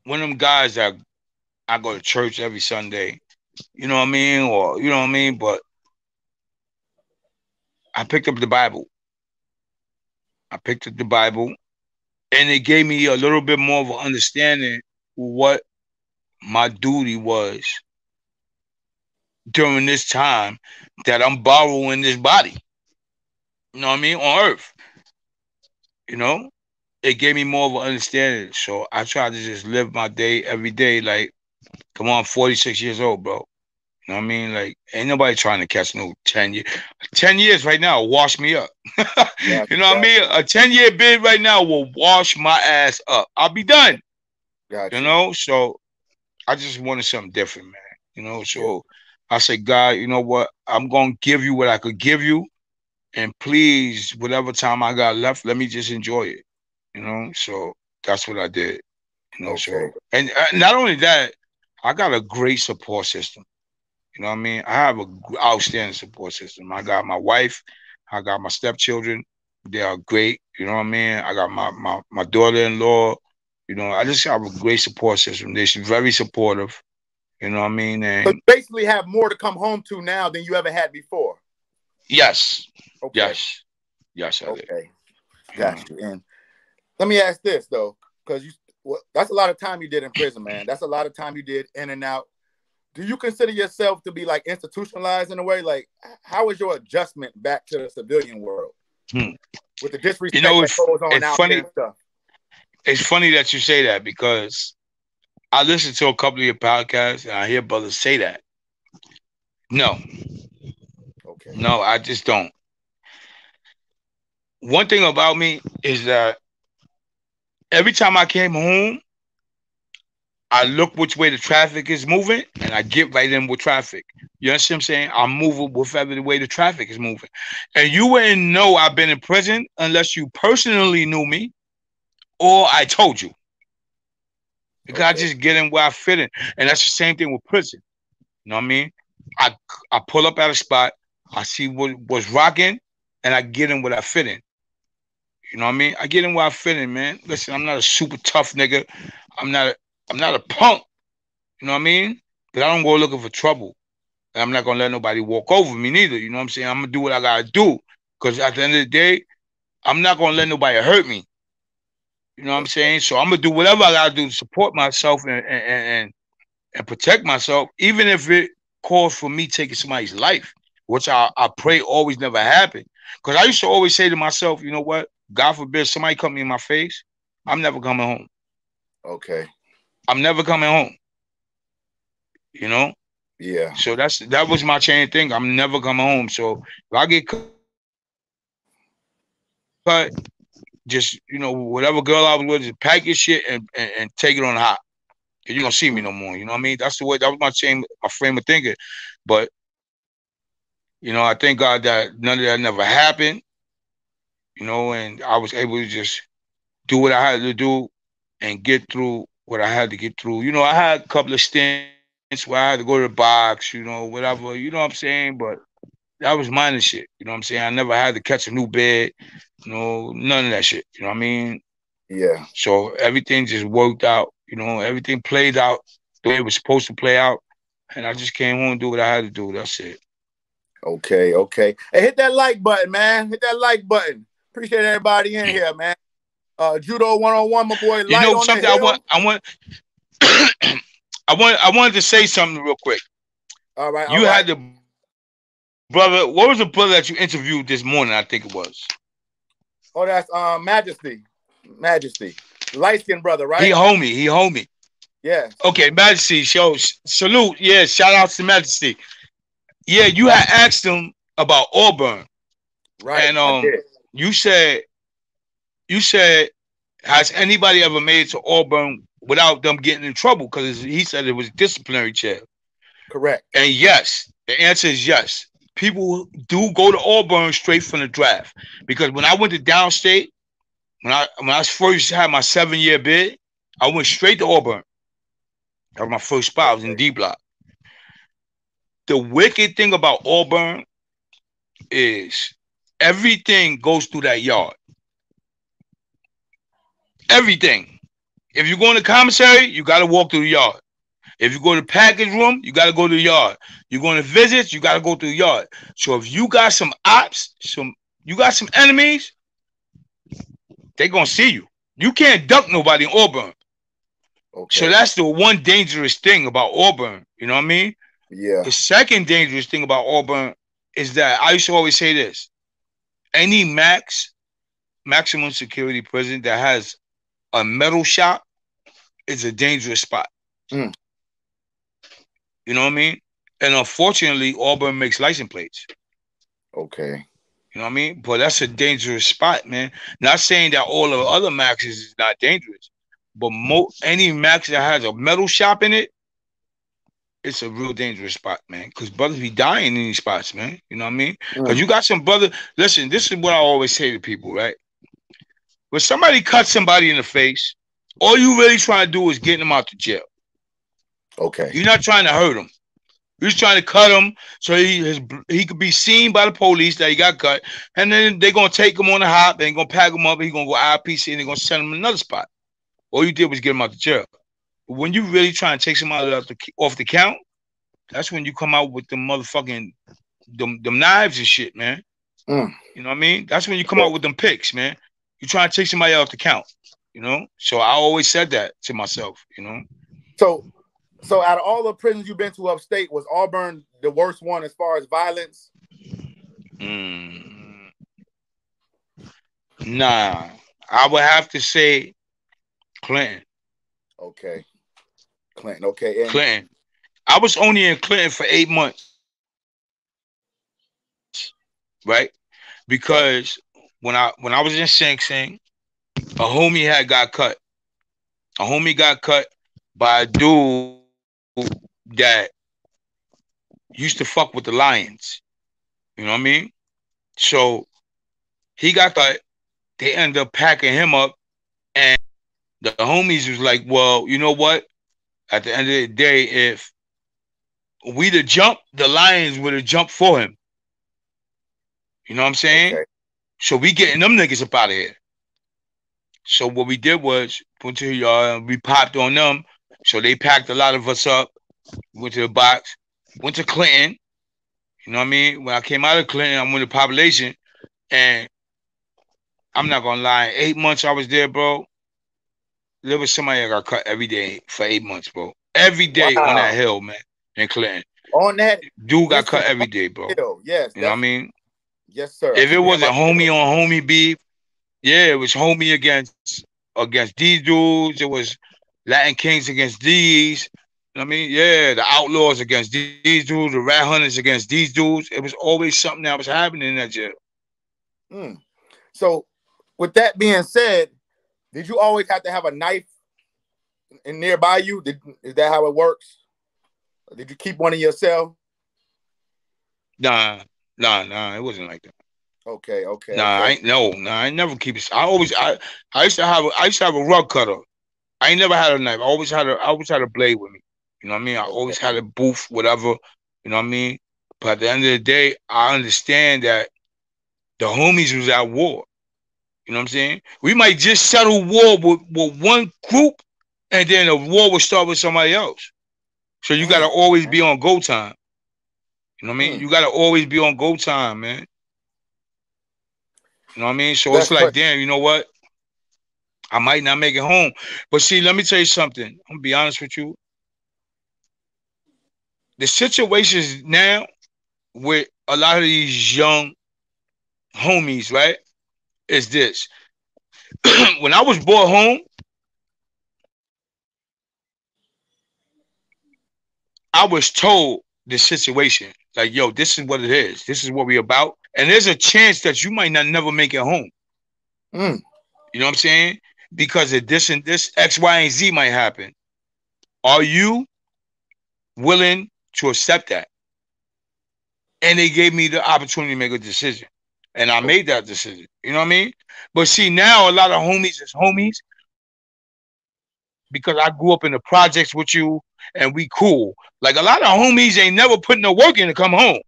one of them guys that I go to church every Sunday. You know what I mean? Or you know what I mean? But I picked up the Bible. I picked up the Bible, and it gave me a little bit more of an understanding what my duty was during this time that I'm borrowing this body. You know what I mean? On earth. You know? It gave me more of an understanding. So I try to just live my day every day like, come on, 46 years old, bro. You know what I mean? Like, ain't nobody trying to catch no 10 years. 10 years right now will wash me up. You know what I mean? A 10-year bid right now will wash my ass up. I'll be done. You know? So I just wanted something different, man. You know? So I said, God, you know what? I'm going to give you what I could give you. And please, whatever time I got left, let me just enjoy it. You know? So that's what I did. You know? So, and not only that, I got a great support system. You know what I mean? I have an outstanding support system. I got my wife. I got my stepchildren. They are great. You know what I mean? I got my daughter-in-law. You know, I just have a great support system. They're very supportive. You know what I mean? And so you basically have more to come home to now than you ever had before. Yes. Okay. Yes, I did. Okay. Got you. And let me ask this, though, because that's a lot of time you did in prison, man. That's a lot of time you did in and out. Do you consider yourself to be like institutionalized in a way? Like, how was your adjustment back to the civilian world with the disrespect that goes on out there and stuff? It's funny that you say that because I listen to a couple of your podcasts and I hear brothers say that. No. Okay. No, I just don't. One thing about me is that every time I came home, I look which way the traffic is moving, and I get right in with traffic. You understand what I'm saying? I'm moving whichever the way the traffic is moving. And you wouldn't know I've been in prison unless you personally knew me or I told you. Because I just get in where I fit in. And that's the same thing with prison. You know what I mean? I pull up at a spot, I see what's rocking, and I get in where I fit in. You know what I mean? I get in where I fit in, man. Listen, I'm not a super tough nigga. I'm not a punk. You know what I mean? But I don't go looking for trouble. And I'm not going to let nobody walk over me neither. You know what I'm saying? I'm going to do what I got to do. Because at the end of the day, I'm not going to let nobody hurt me. You know what I'm saying? So I'm going to do whatever I got to do to support myself and protect myself, even if it calls for me taking somebody's life, which I pray always never happen. Because I used to always say to myself, you know what? God forbid somebody cut me in my face, I'm never coming home. Okay. I'm never coming home. You know? Yeah. So that was my chain thing. I'm never coming home. So if I get cut, just, you know, whatever girl I was with, just pack your shit and take it on hot. You're gonna see me no more. You know what I mean? That's the way, that was my frame of thinking. But, you know, I thank God that none of that never happened. You know, and I was able to just do what I had to do and get through what I had to get through. You know, I had a couple of stints where I had to go to the box, you know, whatever, you know what I'm saying? But that was minor shit, you know what I'm saying? I never had to catch a new bed, you know, none of that shit, you know what I mean? Yeah. So everything just worked out, you know, everything played out the way it was supposed to play out. And I just came home and do what I had to do. That's it. Okay, okay. Hey, hit that like button, man. Hit that like button. Appreciate everybody in here, man. Judo 101, my boy. You know something? I wanted to say something real quick. All right. You had the brother. What was the brother that you interviewed this morning? I think it was. Oh, that's Majesty. Light-skinned brother, right? He homie. Yeah. Okay, Majesty. Salute. Yeah, shout out to Majesty. Yeah, you had asked him about Auburn, Right, and I did. you said has anybody ever made it to Auburn without them getting in trouble? Because he said it was disciplinary chair. Correct. And yes, the answer is yes. People do go to Auburn straight from the draft. Because when I went to downstate, when I first had my 7-year bid, I went straight to Auburn. That was my first spot. I was in D block. The wicked thing about Auburn is everything goes through that yard. Everything. If you go in the commissary, you got to walk through the yard. If you go to the package room, you got to go to the yard. You're going to visits, you got to go through the yard. So if you got some ops, you got some enemies, they're going to see you. You can't duck nobody in Auburn. Okay. So that's the one dangerous thing about Auburn. You know what I mean? Yeah. The second dangerous thing about Auburn is that I used to always say this. Any maximum security prison that has a metal shop is a dangerous spot. Mm. You know what I mean? And unfortunately, Auburn makes license plates. Okay. You know what I mean? But that's a dangerous spot, man. Not saying that all of the other maxes is not dangerous, but any max that has a metal shop in it, it's a real dangerous spot, man. Because brothers be dying in these spots, man. You know what I mean? Because you got some brother. Listen, this is what I always say to people, right? When somebody cuts somebody in the face, all you really trying to do is get them out to jail. Okay. You're not trying to hurt him. You're just trying to cut him so he could be seen by the police that he got cut. And then they're going to take him on the hop. They're going to pack him up. He's going to go IPC and they're going to send him to another spot. All you did was get him out to jail. But when you really try and take somebody off the count, that's when you come out with them motherfucking them knives and shit, man. You know what I mean? That's when you come out with them picks, man. You try to take somebody off the count, you know? So I always said that to myself, you know? So out of all the prisons you've been to upstate, was Auburn the worst one as far as violence? Nah. I would have to say Clinton. Okay. Clinton, okay. And Clinton. I was only in Clinton for 8 months. Right? Because when I was in Sing Sing, a homie got cut. A homie got cut by a dude that used to fuck with the Lions. You know what I mean? So he got cut. They ended up packing him up. And the homies was like, well, you know what? At the end of the day, if we'd have jumped, the Lions would have jumped for him. You know what I'm saying? Okay. So we getting them niggas up out of here. So what we did was went to the yard, we popped on them. So they packed a lot of us up. Went to the box. Went to Clinton. You know what I mean? When I came out of Clinton, I went to population. And I'm not gonna lie, 8 months I was there, bro. There was somebody that got cut every day for 8 months, bro. Every day on that hill, man, in Clinton. On that dude got cut every day, bro. Hill. Yes. You know what I mean? Yes, sir. If it wasn't homie on homie beef, yeah, it was homie against these dudes. It was Latin Kings against these. You know what I mean? Yeah, the Outlaws against these dudes, the Rat Hunters against these dudes. It was always something that was happening in that jail. So, with that being said, did you always have to have a knife in nearby you? Is that how it works? Or did you keep one in your cell? Nah, it wasn't like that. Okay. I never keep it. I used to have a rug cutter. I ain't never had a knife. I always had a blade with me. You know what I mean? I always had a booth, whatever. You know what I mean? But at the end of the day, I understand that the homies was at war. You know what I'm saying? We might just settle war with one group, and then the war will start with somebody else. So you gotta always be on go time. You know what I mean? You gotta always be on go time, man. You know what I mean? So it's like, damn, you know what? I might not make it home. But see, let me tell you something. I'm gonna be honest with you. The situations now with a lot of these young homies, right, is this. When I was brought home, I was told the situation Like, yo, this is what it is. This is what we about. And there's a chance that you might not never make it home. Mm. You know what I'm saying? Because of this and this, X, Y, and Z might happen. Are you willing to accept that? And they gave me the opportunity to make a decision. And I made that decision. You know what I mean? But see, now a lot of homies is homies because I grew up in the projects with you and we cool. Like a lot of homies ain't never put no work in to come home.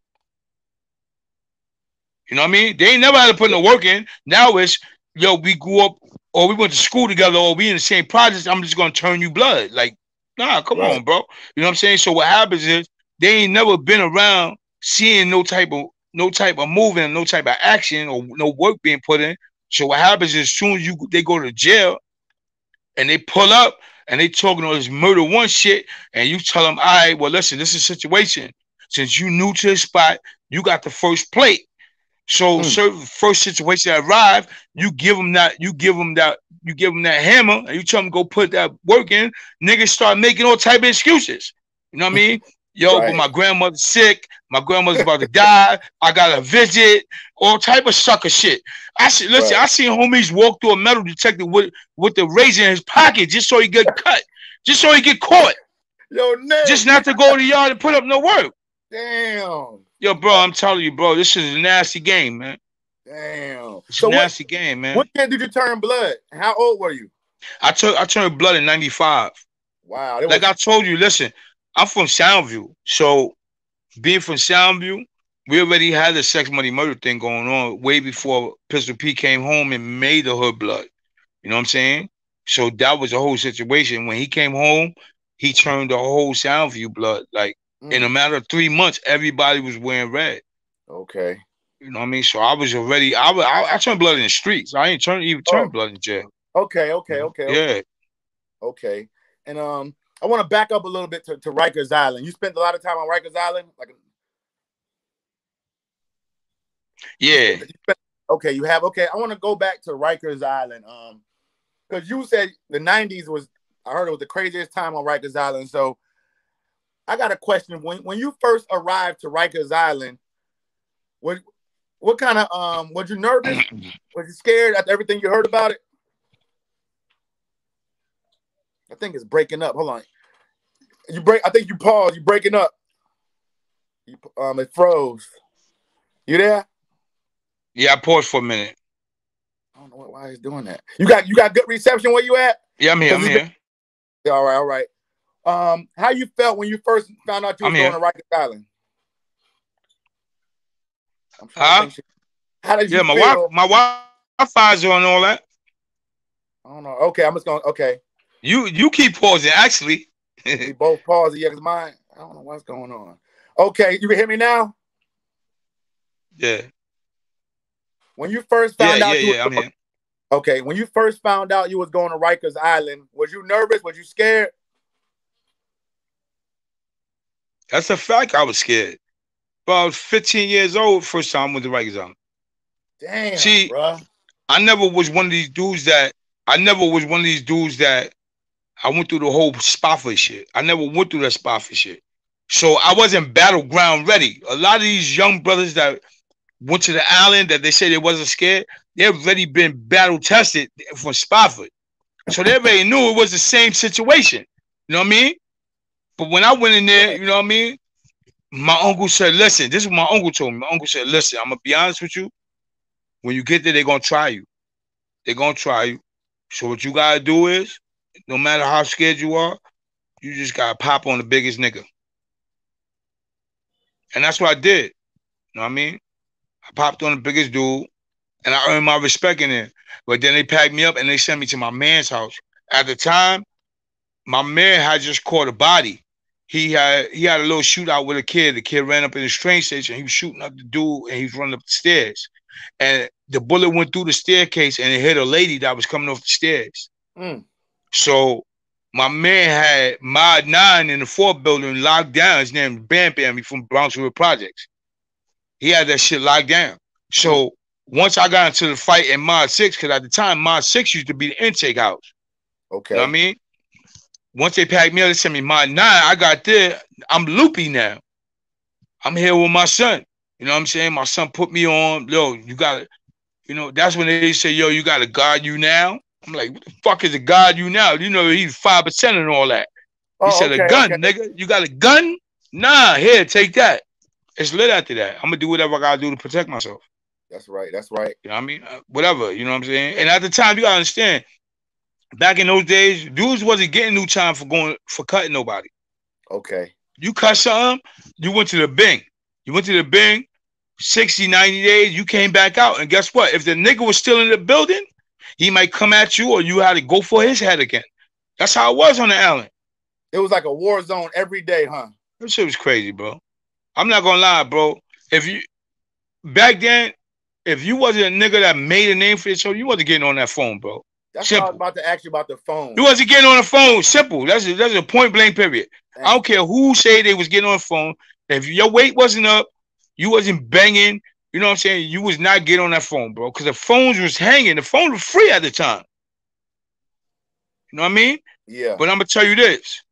You know what I mean? They ain't never had to put no work in. Now it's, yo, we grew up or we went to school together or we in the same projects. I'm just going to turn you blood. Like, nah, come on, bro. You know what I'm saying? So what happens is they ain't never been around seeing no type of movement, no type of action or no work being put in. So what happens is as soon as they go to jail and they pull up and they talking all this murder one shit and you tell them, all right, well, listen, this is a situation. Since you new to the spot, you got the first plate. So certain first situation that arrive, you give them that hammer and you tell them go put that work in, niggas start making all type of excuses. You know what I mean? Yo, but my grandmother's sick. My grandmother's about to die. I got a visit. All type of sucker shit. I seen homies walk through a metal detector with the razor in his pocket just so he get cut, just so he get caught. Yo, Nick. Just not to go to the yard and put up no work. Damn. Yo, bro, I'm telling you, bro, this is a nasty game, man. Damn. It's a nasty game, man. What year did you turn blood? How old were you? I turned blood in 95. Wow. Like I told you, listen, I'm from Soundview. So being from Soundview, we already had the sex, money, murder thing going on way before Pistol P came home and made the hood blood. You know what I'm saying? So that was a whole situation. When he came home, he turned the whole Soundview blood. Like in a matter of 3 months, everybody was wearing red. Okay. You know what I mean? So I was already, I turned blood in the streets. I ain't turned blood in jail. Okay. Yeah. Okay. And I want to back up a little bit to Rikers Island. You spent a lot of time on Rikers Island? Yeah. Okay, you have. Okay, I want to go back to Rikers Island. Because you said the 90s was, I heard it was the craziest time on Rikers Island. So I got a question. When you first arrived to Rikers Island, what kind of was you nervous? Was you scared after everything you heard about it? I think it's breaking up. Hold on. I think you paused. You breaking up. It froze. You there? Yeah, I paused for a minute. I don't know why he's doing that. You got good reception where you at? Yeah, I'm here. Yeah, all right. How you felt when you first found out you were going to Rikers Island? I'm trying to think. How did you feel? My Wi-Fi's on all that. I don't know. Okay, I'm just going. Okay. You keep pausing, actually. We both pausing. Yeah, because mine. I don't know what's going on. Okay, you can hear me now? Yeah. When you first found out, I'm here. Okay, when you first found out you was going to Rikers Island, was you nervous? Was you scared? That's a fact. I was scared. But I was 15 years old first time I went to Rikers Island. Damn. See, bro. I never was one of these dudes that I went through the whole Spofford shit. I never went through that Spofford shit. So I wasn't battleground ready. A lot of these young brothers that went to the island that they say they wasn't scared, they've already been battle tested from Spofford. So they already knew it was the same situation. You know what I mean? But when I went in there, you know what I mean? My uncle said, listen, this is what my uncle told me. My uncle said, listen, I'm going to be honest with you. When you get there, they're going to try you. They're going to try you. So what you got to do is, no matter how scared you are, you just got to pop on the biggest nigga. And that's what I did. You know what I mean? I popped on the biggest dude, and I earned my respect in there. But then they packed me up, and they sent me to my man's house. At the time, my man had just caught a body. He had a little shootout with a kid. The kid ran up in the train station. He was shooting up the dude, and he was running up the stairs. And the bullet went through the staircase, and it hit a lady that was coming off the stairs. So my man had Mod 9 in the 4th building locked down. His name was Bam Bam. He's from Bronxville Projects. He had that shit locked down. So once I got into the fight in Mod 6, because at the time, Mod 6 used to be the intake house. Okay. You know what I mean? Once they packed me up, they sent me Mod 9. I got there. I'm loopy now. I'm here with my son. You know what I'm saying? My son put me on. Yo, you gotta, that's when they say, yo, you gotta guard you now. I'm like, what the fuck is a guard you now? You know, he's 5% and all that. He Oh, said, okay, a gun, okay. nigga. You got a gun? Nah, here, take that. It's lit after that. I'm gonna do whatever I gotta do to protect myself. That's right. That's right. You know what I mean? Whatever, you know what I'm saying? And at the time, you gotta understand, back in those days, dudes wasn't getting new time for cutting nobody. Okay. You cut something, you went to the Bing. You went to the Bing, 60, 90 days, you came back out. And guess what? If the nigga was still in the building, he might come at you or you had to go for his head again. That's how it was on the island. It was like a war zone every day, huh? That shit was crazy, bro. I'm not gonna lie, bro. Back then, if you wasn't a nigga that made a name for yourself, you wasn't getting on that phone, bro. That's Simple. what I was about to ask you about the phone. You wasn't getting on the phone. Simple. That's a point blank period. I don't care who say they was getting on the phone. If your weight wasn't up, you wasn't banging. You know what I'm saying? You was not getting on that phone, bro. Because the phones was hanging. The phone was free at the time. You know what I mean? Yeah. But I'm gonna tell you this.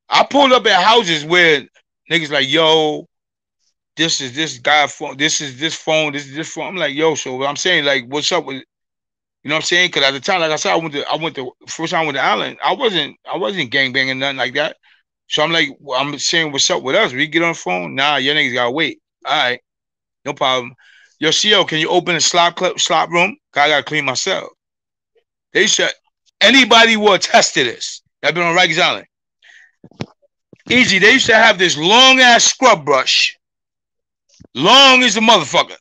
I pulled up at houses where niggas like, yo, this is this guy phone, this is this phone, this is this phone. I'm like, yo, so I'm saying, like, what's up with, you know what I'm saying? Because at the time, like I said, I went to first time with the island. I wasn't gangbanging nothing like that. So I'm like, well, I'm saying, what's up with us? We get on the phone. Nah, your niggas gotta wait. All right, no problem. Yo, CO, can you open the slot room? I gotta clean myself. They said anybody will attest to this. I've been on Rikers Island. Easy. They used to have this long ass scrub brush, long as a motherfucker.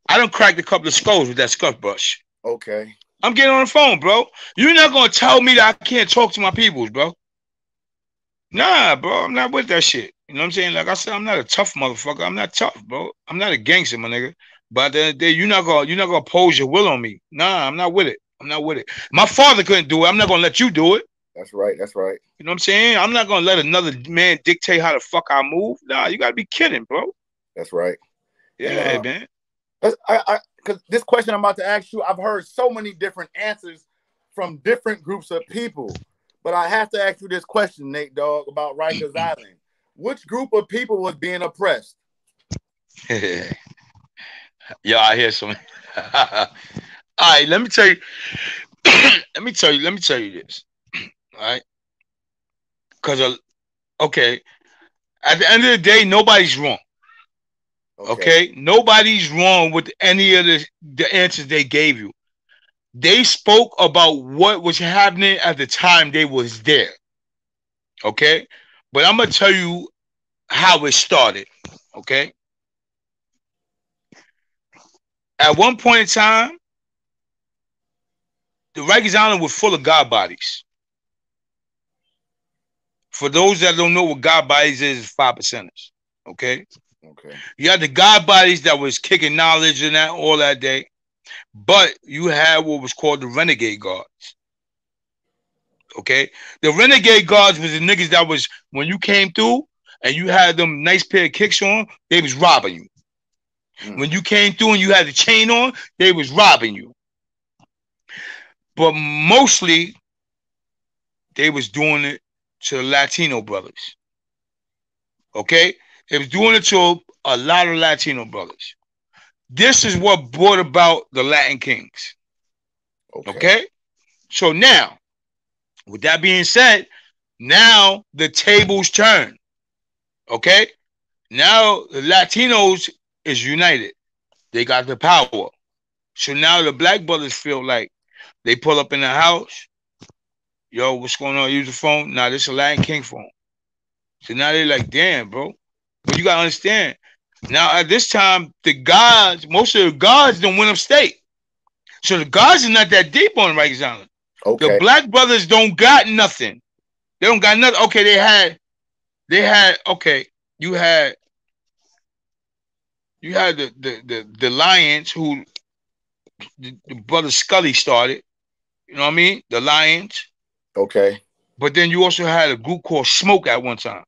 I done cracked a couple of skulls with that scrub brush. Okay. I'm getting on the phone, bro. You're not gonna tell me that I can't talk to my peoples, bro. Nah, bro. I'm not with that shit. You know what I'm saying? Like I said, I'm not a tough motherfucker. I'm not tough, bro. I'm not a gangster, my nigga. But at the end of the day, you're not gonna impose your will on me. Nah, I'm not with it. I'm not with it. My father couldn't do it. I'm not gonna let you do it. That's right. That's right. You know what I'm saying? I'm not gonna let another man dictate how the fuck I move. Nah, you gotta be kidding, bro. That's right. Yeah, man. Because this question I'm about to ask you, I've heard so many different answers from different groups of people. But I have to ask you this question, Nate Dawg, about Rikers Island. Which group of people was being oppressed? Yeah, I hear some. All right, let me tell you. Let me tell you this. All right, because okay, at the end of the day, nobody's wrong. Okay, nobody's wrong with any of the answers they gave you. They spoke about what was happening at the time they was there. Okay, but I'm gonna tell you how it started. Okay, at one point in time, the Rikers Island was full of God bodies. For those that don't know what God bodies is 5%ers. Okay. Okay. You had the God bodies that was kicking knowledge and that all that day, but you had what was called the renegade guards. Okay. The renegade guards was the niggas that was, when you came through and you had them nice pair of kicks on, they was robbing you. When you came through and you had the chain on, they was robbing you. But mostly, they was doing it to the Latino brothers. Okay? They was doing it to a lot of Latino brothers. This is what brought about the Latin Kings. Okay? So now, with that being said, now the tables turn. Okay? Now the Latinos is united. They got the power. So now the black brothers feel like they pull up in the house. Yo, what's going on? Use the phone. Nah, this is a Latin King phone. So now they're like, damn, bro. But you got to understand. Now, at this time, the guards, most of the guards don't win upstate. So the guards are not that deep on Rikers Island. Okay. The black brothers don't got nothing. They don't got nothing. Okay, okay, you had the Lions who the brother Skully started. You know what I mean? The Lions. Okay. But then you also had a group called Smoke at one time.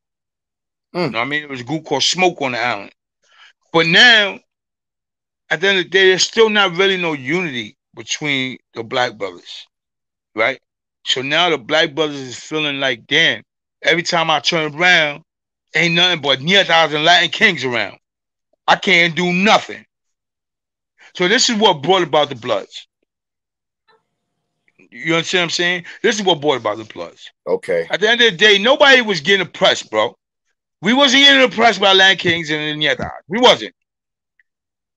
You know what I mean? It was a group called Smoke on the island. But now, at the end of the day, there's still not really no unity between the black brothers. Right? So now the black brothers is feeling like, damn, every time I turn around, Ain't nothing but near 1,000 Latin kings around. I can't do nothing. So this is what brought about the Bloods. You understand what I'm saying? This is what brought about the Bloods. Okay. At the end of the day, nobody was getting oppressed, bro. We wasn't getting oppressed by Latin kings and Nietas. We wasn't.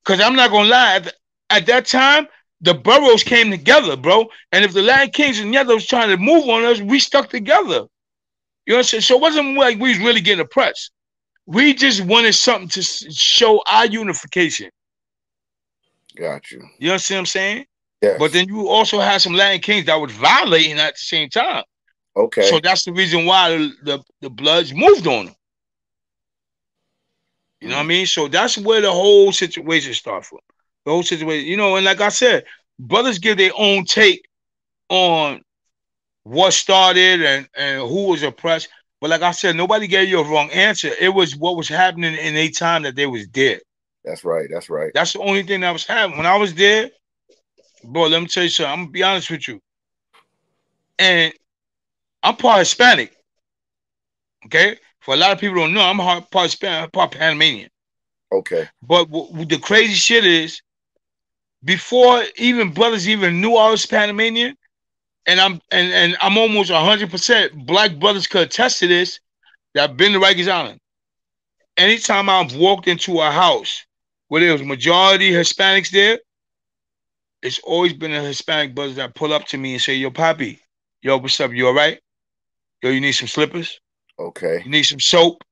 Because I'm not going to lie. At that time, the boroughs came together, bro. And if the Latin kings and Nietas was trying to move on us, we stuck together. You know what I'm saying? So it wasn't like we was really getting oppressed. We just wanted something to show our unification. Got you. You understand what I'm saying? Yes. But then you also had some Latin kings that was violating at the same time. Okay. So that's the reason why the Bloods moved on them. You know what I mean? So that's where the whole situation started from. The whole situation, you know, and like I said, brothers give their own take on what started and who was oppressed. But like I said, nobody gave you a wrong answer. It was what was happening in a time that they was there. That's right. That's right. That's the only thing that was happening. When I was there, bro, let me tell you something. I'm going to be honest with you. And I'm part Hispanic. Okay? For a lot of people don't know, I'm part Hispanic, I'm part Panamanian. Okay. But the crazy shit is, before even brothers even knew I was Panamanian, and I'm almost 100% black brothers could attest to this, that I've been to Rikers Island. Anytime I've walked into a house where there was majority Hispanics there, it's always been a Hispanic brothers that pull up to me and say, yo, Poppy, yo, what's up? You all right? Yo, you need some slippers? Okay. You need some soap?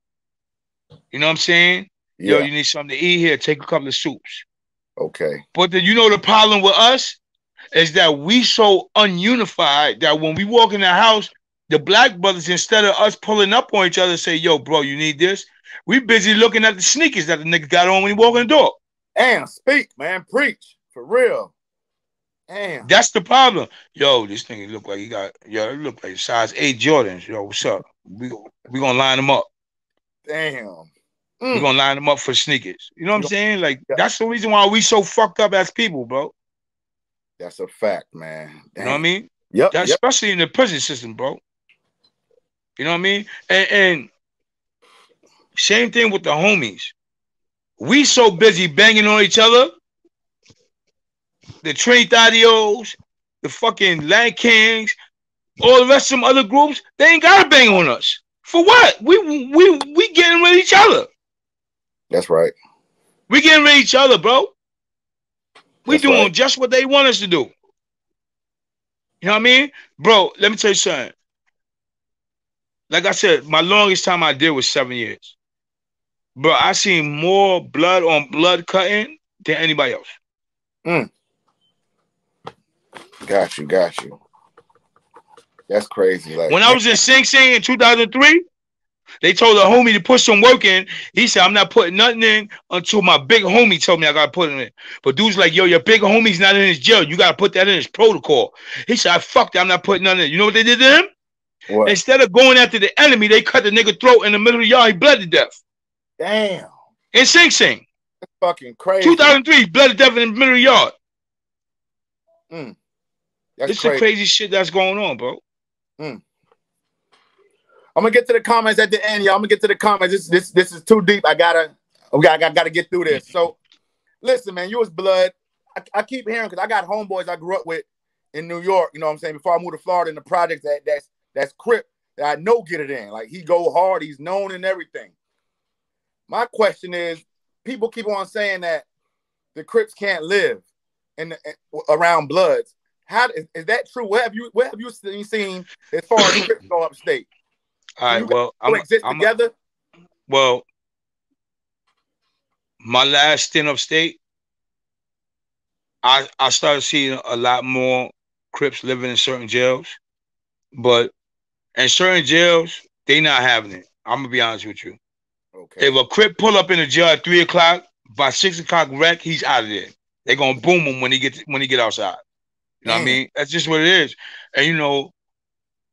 You know what I'm saying? Yeah. Yo, you need something to eat here. Take a couple of soups. Okay. But then, you know, the problem with us is that we so ununified that when we walk in the house, the black brothers, instead of us pulling up on each other and say, yo, bro, you need this, we busy looking at the sneakers that the nigga got on when he walk in the door. Damn, speak, man. Preach. For real. Damn. That's the problem. Yo, this nigga look like he got, yo, it look like size 8 Jordans. Yo, what's up? We gonna line them up. Damn. We're gonna line them up for sneakers. You know what I'm saying? Like, that's the reason why we so fucked up as people, bro. That's a fact, man. Damn. You know what I mean? Yep. Especially in the prison system, bro. You know what I mean? And same thing with the homies. We so busy banging on each other. The Trinitarios, the fucking Land Kings, all the rest of them other groups, they ain't gotta bang on us. For what? We getting rid of each other. That's right. We getting rid of each other, bro. We That's doing right. just what they want us to do. You know what I mean? Bro, let me tell you something. Like I said, my longest time I did was 7 years. Bro, I seen more blood on blood cutting than anybody else. Got you. That's crazy. Like, when I was in Sing Sing in 2003, they told a homie to put some work in. He said, I'm not putting nothing in until my big homie told me I got to put it in. But dude's like, yo, your big homie's not in his jail. You got to put that in his protocol. He said, I fucked that. I'm not putting nothing in. You know what they did to him? what? Instead of going after the enemy, they cut the nigga throat in the middle of the yard. He bled to death. Damn. In Sing Sing. That's fucking crazy. 2003, bled to death in the middle of the yard. That's It's the crazy shit that's going on, bro. I'm gonna get to the comments at the end, y'all. I'm gonna get to the comments. This is too deep. I gotta get through this. So, listen, man, you was blood. I keep hearing, because I got homeboys I grew up with in New York. You know what I'm saying? Before I moved to Florida, in the projects that's Crip that I know get it in. Like, he go hard. He's known and everything. My question is, people keep on saying that the Crips can't live around Bloods. How is that true? Where have you seen as far as Crips go upstate? All right, well, exist together. Well, my last stint upstate, I started seeing a lot more Crips living in certain jails, but in certain jails, they not having it. I'm gonna be honest with you. Okay. If a Crip pull up in a jail at 3 o'clock, by 6 o'clock wreck, he's out of there. They're gonna boom him when he get outside. You know what I mean? That's just what it is. And you know,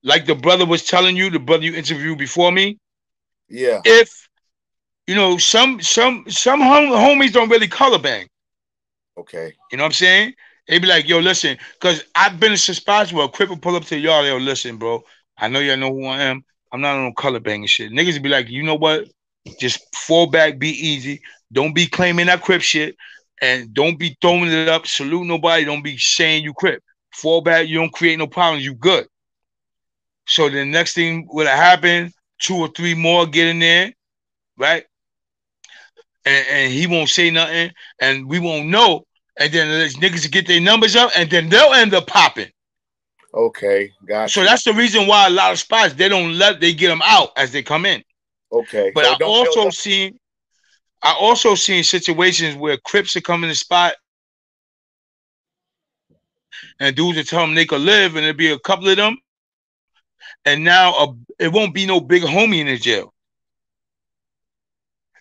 like the brother was telling you, the brother you interviewed before me. Yeah. If you know, some homies don't really color bang. Okay. You know what I'm saying? They be like, yo, listen, because I've been in some spots where a Crip will pull up to the yard, yo, listen, bro, I know y'all know who I am. I'm not on color banging shit. Niggas be like, you know what? Just fall back, be easy. Don't be claiming that Crip shit, and don't be throwing it up. Salute nobody. Don't be saying you Crip. Fall back. You don't create no problems. You good. So the next thing would have happened, 2 or 3 more get in there, right? And he won't say nothing, and we won't know. And then these niggas get their numbers up, and then they'll end up popping. Okay, gotcha. So that's the reason why a lot of spots they get them out as they come in. Okay, but I also seen situations where Crips are coming to the spot, and dudes will tell them they could live, and there'll be a couple of them, and now it won't be no big homie in the jail.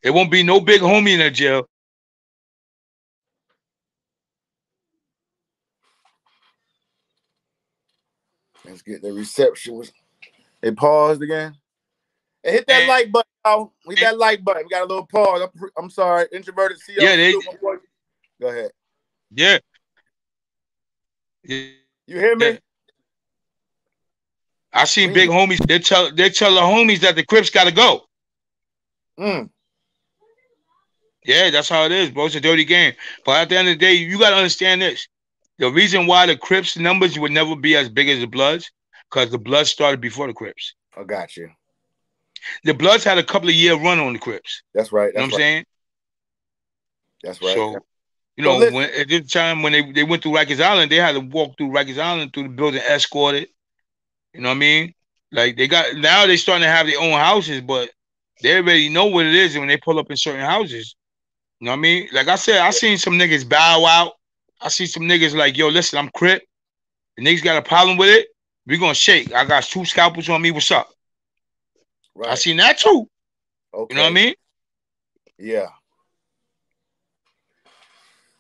It won't be no big homie in the jail. Let's get the reception. It paused again. Hey, hit that like button, y'all. Hit that like button. We got a little pause. I'm sorry. Introverted CEO. Yeah, go ahead. Yeah. You hear me? Yeah. I seen big homies. They tell the homies that the Crips gotta go. Yeah, that's how it is, bro. It's a dirty game. But at the end of the day, you gotta understand this. The reason why the Crips numbers would never be as big as the Bloods, because the Bloods started before the Crips. I got you. The Bloods had a couple of year run on the Crips. That's right. You know what I'm saying? That's right. So, when at this time when they went through Rikers Island, they had to walk through Rikers Island through the building escorted. You know what I mean? Like now they're starting to have their own houses, but they already know what it is when they pull up in certain houses. You know what I mean? Like I said, I seen some niggas bow out. I see some niggas like, yo, listen, I'm Crip. The niggas got a problem with it. We gonna shake. I got 2 scalpels on me. What's up? Right. I seen that too. Okay. You know what I mean? Yeah.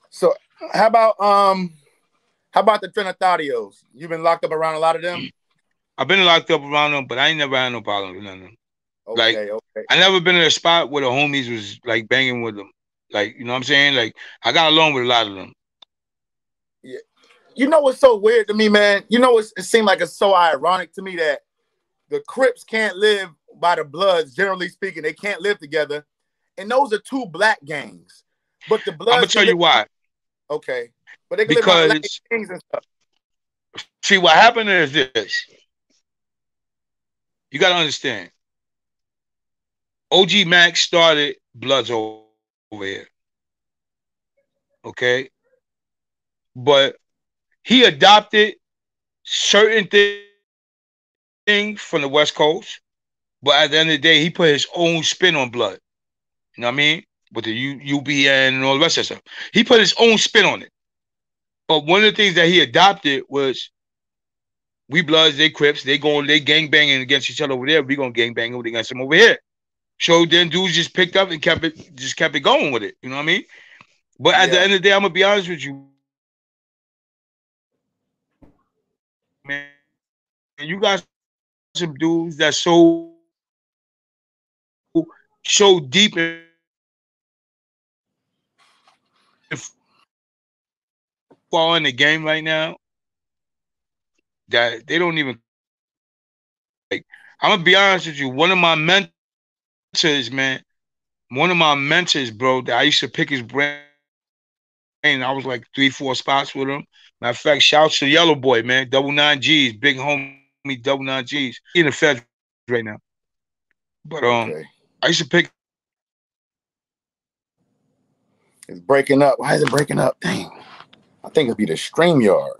So how about the Trinitarios? You've been locked up around a lot of them? I've been locked up around them, but I ain't never had no problem with none of them. Okay, I never been in a spot where the homies was like banging with them. Like, you know what I'm saying? Like, I got along with a lot of them. Yeah. You know what's so weird to me, man? You know, it seemed like it's so ironic to me that the Crips can't live by the Bloods, generally speaking. They can't live together. And those are 2 black gangs. But the Bloods... I'm going to tell you why. Okay. But they can live on black gangs and stuff. See, what happened is this. You got to understand. OG Max started Bloods over here. Okay? But he adopted certain things from the West Coast, but at the end of the day, he put his own spin on Blood. You know what I mean? With the UBN and all the rest of that stuff. He put his own spin on it. But one of the things that he adopted was, we Bloods, they Crips, they gang banging against each other over there. We gonna gang bang against them over here. So then dudes just picked up and kept it going with it. You know what I mean? But at the end of the day, I'm gonna be honest with you, man. You got some dudes that's so deep in far in the game right now that they don't even like. I'm gonna be honest with you. One of my mentors, bro, that I used to pick his brain. I was like 3-4 spots with him. Matter of fact, shouts to Yellow Boy, man. 99 G's, big homie, 99 G's. He in the feds right now. But I used to pick. It's breaking up. Why is it breaking up? Dang. I think it'll be the StreamYard.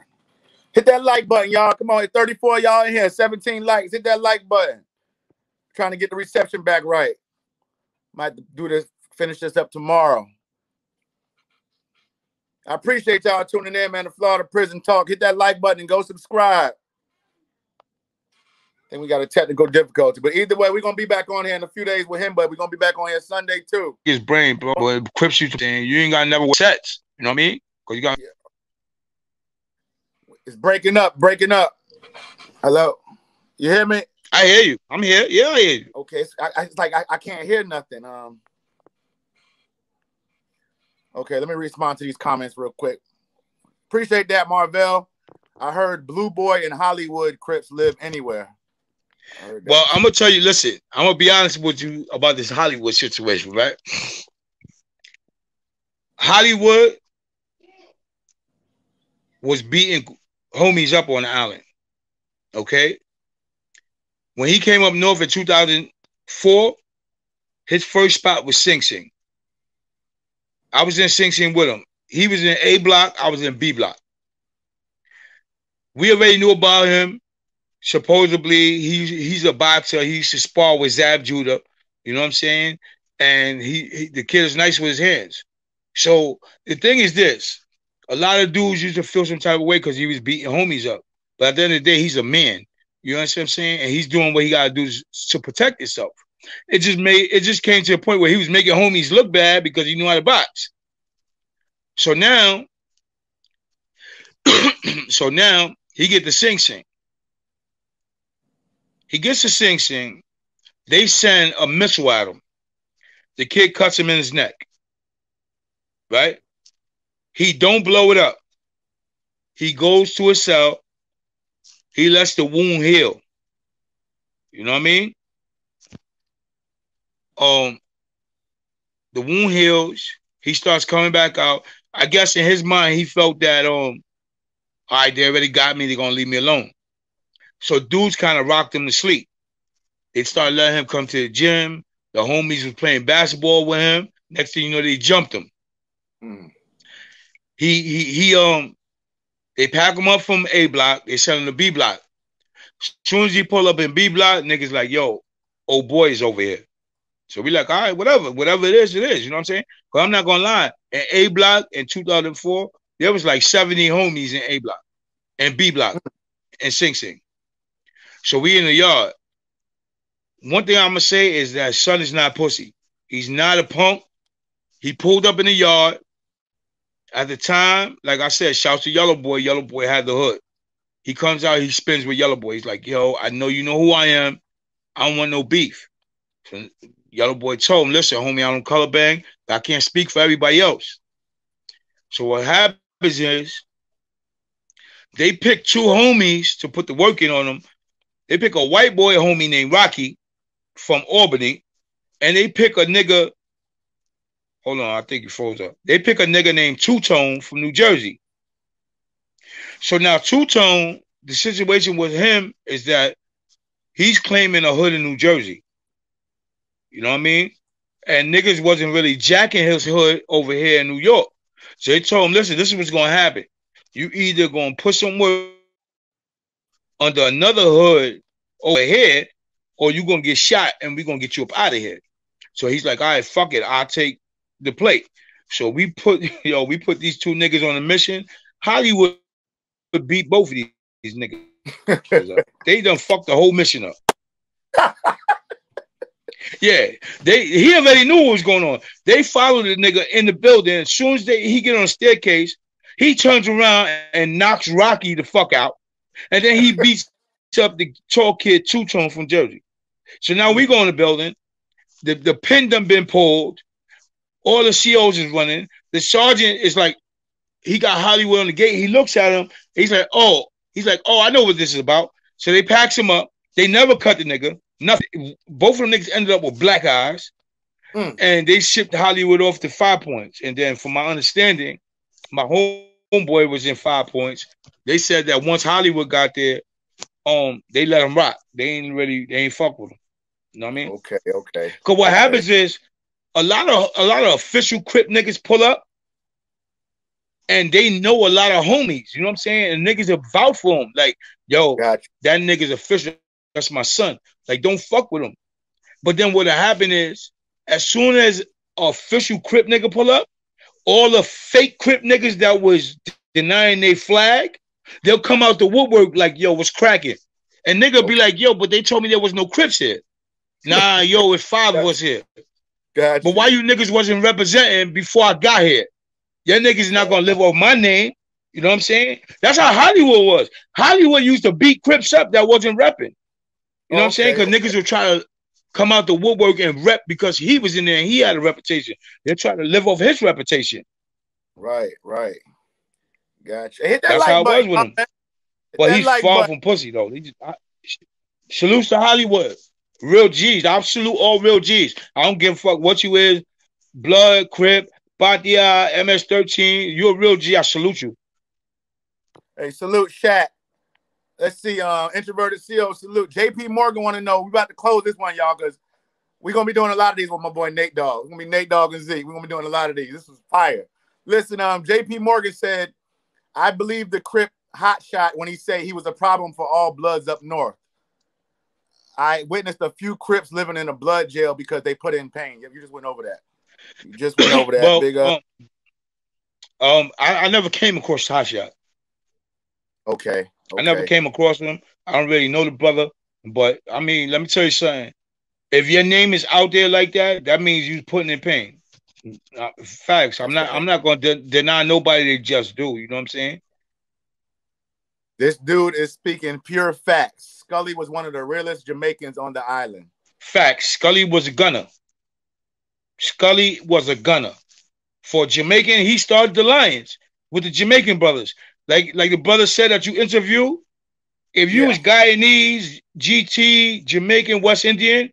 Hit that like button, y'all. Come on, 34 y'all in here. 17 likes. Hit that like button. Trying to get the reception back right. Might do this, finish this up tomorrow. I appreciate y'all tuning in, man. The Florida Prison Talk. Hit that like button and go subscribe. I think we got a technical difficulty. But either way, we're going to be back on here in a few days with him, but we're going to be back on here Sunday, too. His brain, bro. But Crips you ain't got to never sets. You know what I mean? Because you got... Yeah. It's breaking up. Hello? You hear me? I hear you. I'm here. Yeah, I hear you. Okay. It's like I can't hear nothing. Okay, let me respond to these comments real quick. Appreciate that, Marvell. I heard Blue Boy and Hollywood Crips live anywhere. I heard Well, that. I'm gonna tell you. Listen, I'm gonna be honest with you about this Hollywood situation, right? Hollywood was beating homies up on the island. Okay, when he came up north in 2004, his first spot was Sing Sing. I was in Sing Sing with him. He was in A block. I was in B block. We already knew about him. Supposedly, he's a boxer. He used to spar with Zab Judah. You know what I'm saying? And the kid is nice with his hands. So the thing is this: a lot of dudes used to feel some type of way because he was beating homies up. But at the end of the day, he's a man. You understand what I'm saying? And he's doing what he gotta do to protect himself. It just came to a point where he was making homies look bad because he knew how to box. So now, he get the Sing Sing. He gets the Sing Sing. They send a missile at him. The kid cuts him in his neck. Right? He don't blow it up. He goes to a cell. He lets the wound heal. You know what I mean? The wound heals. He starts coming back out. I guess in his mind, he felt that, all right, they already got me. They're going to leave me alone. So dudes kind of rocked him to sleep. They started letting him come to the gym. The homies was playing basketball with him. Next thing you know, they jumped him. Mm. They pack him up from A block. They send him to B block. As soon as he pull up in B block, niggas like, yo, old boy is over here. So we like, all right, whatever it is, it is. You know what I'm saying? But I'm not gonna lie. In A block in 2004, there was like 70 homies in A block and B block and Sing Sing. So we in the yard. One thing I'm gonna say is that son is not pussy. He's not a punk. He pulled up in the yard. At the time, like I said, shouts to Yellow Boy. Yellow Boy had the hood. He comes out, he spins with Yellow Boy. He's like, yo, I know you know who I am. I don't want no beef. So Yellow Boy told him, listen, homie, I don't color bang, but I can't speak for everybody else. So what happens is they pick two homies to put the work in on them. They pick a white boy homie named Rocky from Albany, and they pick a nigga. Hold on, I think he froze up. They pick a nigga named Two-Tone from New Jersey. So now Two-Tone, the situation with him is that he's claiming a hood in New Jersey. You know what I mean? And niggas wasn't really jacking his hood over here in New York. So they told him, listen, this is what's going to happen. You either going to put some work under another hood over here, or you're going to get shot and we're going to get you up out of here. So he's like, all right, fuck it. I'll take the plate. So we put these two niggas on a mission. Hollywood beat both of these niggas. They done fucked the whole mission up. Yeah, he already knew what was going on. They followed the nigga in the building. As soon as he get on the staircase, he turns around and knocks Rocky the fuck out. And then he beats up the tall kid Two-Tone from Jersey. So now we go in the building. The pin done been pulled. All the COs is running. The sergeant is like, he got Hollywood on the gate. He looks at him. He's like, oh, I know what this is about. So they packs him up. They never cut the nigga. Nothing. Both of them niggas ended up with black eyes. And they shipped Hollywood off to 5 Points. And then from my understanding, my homeboy was in 5 Points. They said that once Hollywood got there, they let him rock. They ain't fuck with him. You know what I mean? Okay. Because what happens is a lot of official Crip niggas pull up and they know a lot of homies. You know what I'm saying? And niggas are vouch for him. Like, yo, that nigga's official. That's my son. Like, don't fuck with him. But then what happened is, as soon as official Crip nigga pull up, all the fake Crip niggas that was denying their flag, they'll come out the woodwork like, yo, what's cracking? And nigga be like, yo, but they told me there was no Crips here. Nah, yo, it's 5 of us here. Gotcha. But why you niggas wasn't representing before I got here? Your niggas not gonna live off my name. You know what I'm saying? That's how Hollywood was. Hollywood used to beat Crips up that wasn't repping. You know what I'm saying? Because niggas would try to come out the woodwork and rep because he was in there and he had a reputation. They're trying to live off his reputation. Right. Gotcha. Hit that That's like how it button, was with him. But he's like far from pussy though. Salute to Hollywood. Real G's. I salute all real G's. I don't give a fuck what you is. Blood, Crip, Batia, MS-13. You're a real G. I salute you. Hey, salute Shaq. Let's see. Introverted CO, salute. JP Morgan want to know. We about to close this one, y'all, because we're going to be doing a lot of these with my boy Nate Dawg. It's going to be Nate Dawg and Z. We're going to be doing a lot of these. This was fire. Listen, JP Morgan said, I believe the Crip hot shot when he said he was a problem for all Bloods up north. I witnessed a few Crips living in a blood jail because they put in pain. You just went over that. You just went over that. Well, big up. I never came across hot shot. Okay. I never came across him. I don't really know the brother, but I mean, let me tell you something. If your name is out there like that, that means you're putting in pain. Facts. I'm not going to deny nobody they just do. You know what I'm saying? This dude is speaking pure facts. Skully was one of the realest Jamaicans on the island. Facts. Skully was a gunner. Skully was a gunner. For Jamaican, he started the Lions with the Jamaican brothers. Like the brother said that you interview, if you was Guyanese, GT, Jamaican, West Indian,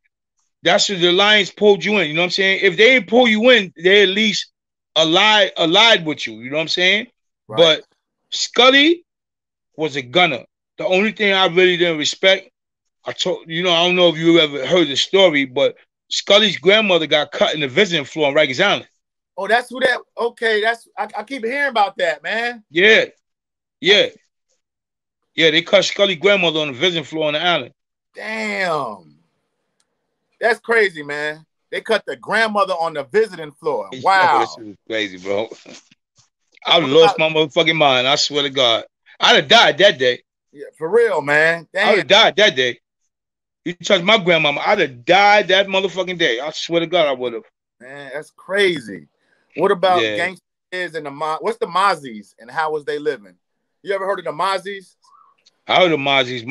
that's what the Lions pulled you in. You know what I'm saying? If they didn't pull you in, they at least allied with you. You know what I'm saying? Right. But Skully was a gunner. The only thing I really didn't respect, I don't know if you ever heard the story, but Skully's grandmother got cut in the visiting floor on Rikers Island. Oh, that's who that. Okay, I keep hearing about that, man. Yeah. They cut Skully grandmother on the visiting floor on the island. Damn. That's crazy, man. They cut the grandmother on the visiting floor. Wow. This is crazy, bro. I lost my motherfucking mind. I swear to God. I'd have died that day. Yeah, for real, man. Damn. I'd have died that day. You touched my grandmama, I'd have died that motherfucking day. I swear to God, I would have. Man, that's crazy. What about gangsters and what's the Mozzies and how was they living? You ever heard of the Mozzies? I heard of Mozzies.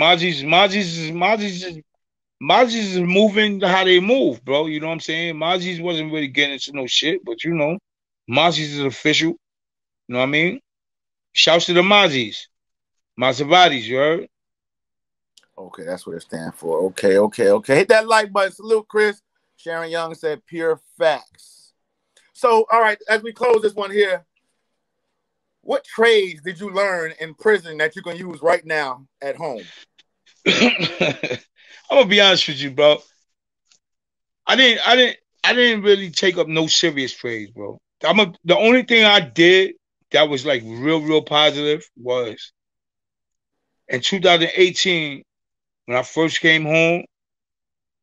Mozzies is moving how they move, bro. You know what I'm saying? Mozzies wasn't really getting into no shit, but you know, Mozzies is official. You know what I mean? Shouts to the Mozzies. Maseratis, you heard? Okay, that's what it stands for. Okay. Hit that like button. Salute, Chris. Sharon Young said pure facts. So, all right, as we close this one here, what trades did you learn in prison that you can use right now at home? I'm gonna be honest with you, bro. I didn't really take up no serious trades, bro. The only thing I did that was like real positive was in 2018 when I first came home.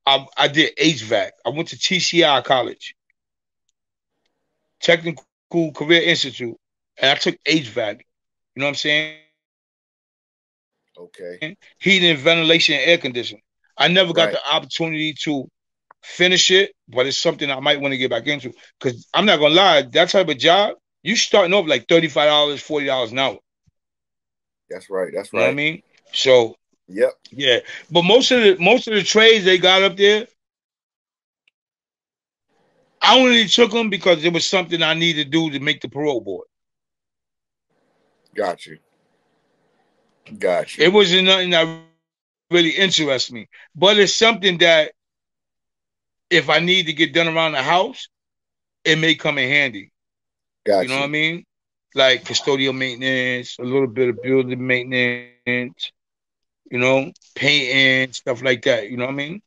I did HVAC. I went to TCI College, Technical Career Institute, and I took HVAC. You know what I'm saying? Okay. Heating, ventilation, and air conditioning. I never got the opportunity to finish it, but it's something I might want to get back into. Because I'm not going to lie, that type of job, you starting off like $35, $40 an hour. That's right. You know what I mean? So, yeah. But most of the trades they got up there, I only took them because it was something I needed to do to make the parole board. Got you. It wasn't nothing that really interests me, but it's something that if I need to get done around the house, it may come in handy. You know what I mean? Like custodial maintenance, a little bit of building maintenance, you know, painting, stuff like that. You know what I mean?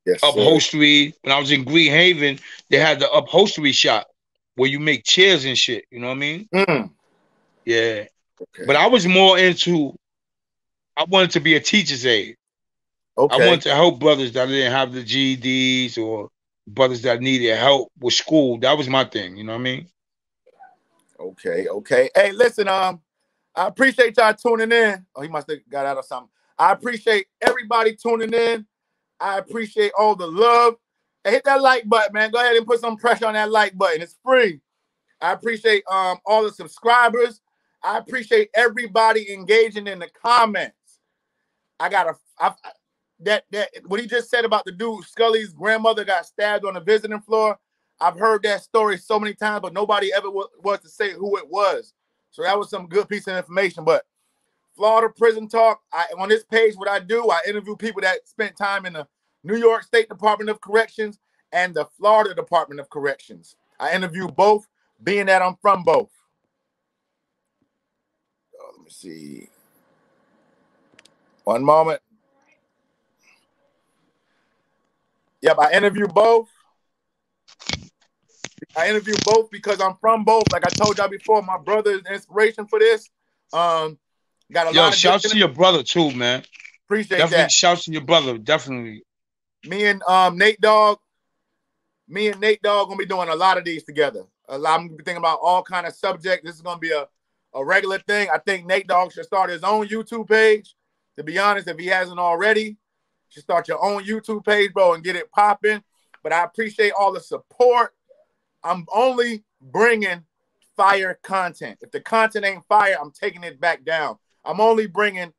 Yes. Upholstery. When I was in Green Haven, they had the upholstery shop where you make chairs and shit. You know what I mean? Yeah. Okay. But I was more into, I wanted to be a teacher's aide. Okay. I wanted to help brothers that didn't have the GEDs or brothers that needed help with school. That was my thing. You know what I mean? Okay. Hey, listen, I appreciate y'all tuning in. Oh, he must have got out of something. I appreciate everybody tuning in. I appreciate all the love. Hey, hit that like button, man. Go ahead and put some pressure on that like button. It's free. I appreciate all the subscribers. I appreciate everybody engaging in the comments. That what he just said about the dude, Skully's grandmother got stabbed on the visiting floor. I've heard that story so many times, but nobody ever was to say who it was. So that was some good piece of information. But Florida Prison Talk. On this page, what I do, I interview people that spent time in the New York State Department of Corrections and the Florida Department of Corrections. I interview both, being that I'm from both. Let me see. One moment. Yep, I interview both. I interview both because I'm from both. Like I told y'all before, my brother is the inspiration for this. Got a lot of shouts to your brother too, man. Appreciate definitely that. Shouts to your brother, definitely. Me and Nate Dawg gonna be doing a lot of these together. I'm gonna be thinking about all kind of subjects. This is gonna be a regular thing. I think Nate Dawg should start his own YouTube page. To be honest, if he hasn't already, you should start your own YouTube page, bro, and get it popping. But I appreciate all the support. I'm only bringing fire content. If the content ain't fire, I'm taking it back down. I'm only bringing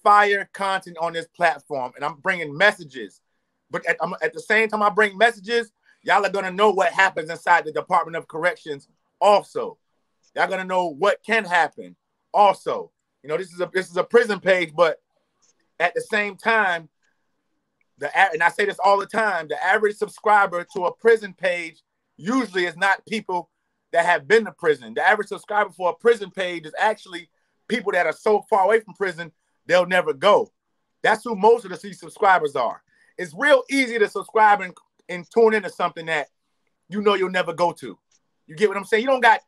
fire content on this platform, and I'm bringing messages. But at the same time I bring messages, y'all are going to know what happens inside the Department of Corrections also. Y'all going to know what can happen also. You know, this is a prison page, but at the same time, and I say this all the time, the average subscriber to a prison page usually is not people that have been to prison. The average subscriber for a prison page is actually people that are so far away from prison, they'll never go. That's who most of the subscribers are. It's real easy to subscribe and tune into something that you know you'll never go to. You get what I'm saying? You don't got,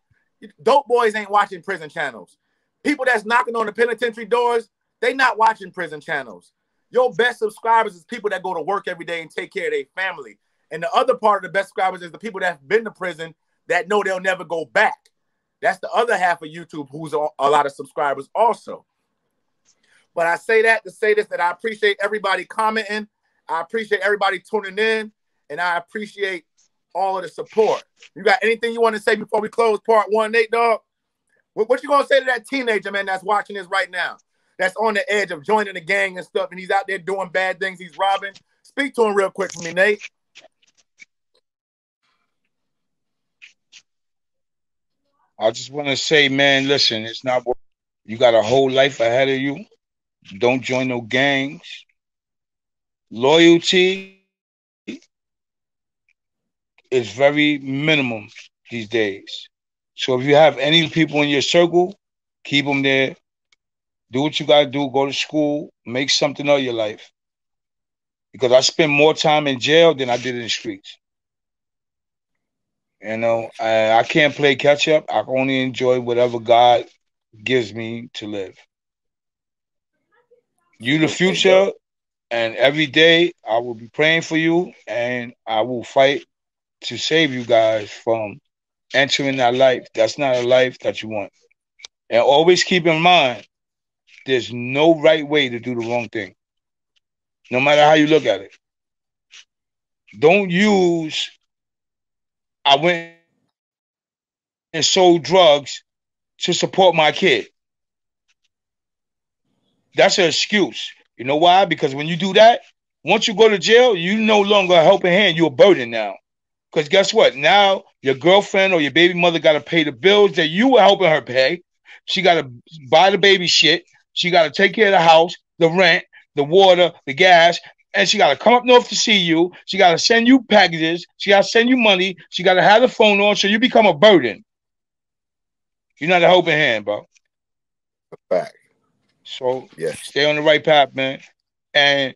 dope boys ain't watching prison channels. People that's knocking on the penitentiary doors, they not watching prison channels. Your best subscribers is people that go to work every day and take care of their family. And the other part of the best subscribers is the people that have been to prison that know they'll never go back. That's the other half of YouTube who's a lot of subscribers also. But I say that to say this, that I appreciate everybody commenting. I appreciate everybody tuning in. And I appreciate all of the support. You got anything you want to say before we close part one, Nate Dawg? What you going to say to that teenager, man, that's watching this right now? That's on the edge of joining the gang and stuff, and he's out there doing bad things. He's robbing. Speak to him real quick for me, Nate. I just want to say, man, listen, it's not worth it. You got a whole life ahead of you. Don't join no gangs. Loyalty is very minimum these days. So if you have any people in your circle, keep them there. Do what you got to do. Go to school. Make something of your life. Because I spent more time in jail than I did in the streets. You know, I can't play catch up. I can only enjoy whatever God gives me to live. You the future, and every day I will be praying for you, and I will fight to save you guys from entering that life. That's not a life that you want. And always keep in mind, there's no right way to do the wrong thing, no matter how you look at it. Don't use, I went and sold drugs to support my kid. That's an excuse. You know why? Because when you do that, once you go to jail, you no longer a helping hand. You're a burden now. Because guess what? Now your girlfriend or your baby mother got to pay the bills that you were helping her pay. She got to buy the baby shit. She got to take care of the house, the rent, the water, the gas. And she got to come up north to see you. She got to send you packages. She got to send you money. She got to have the phone on. So you become a burden. You're not a helping hand, bro. Fact. So stay on the right path, man. And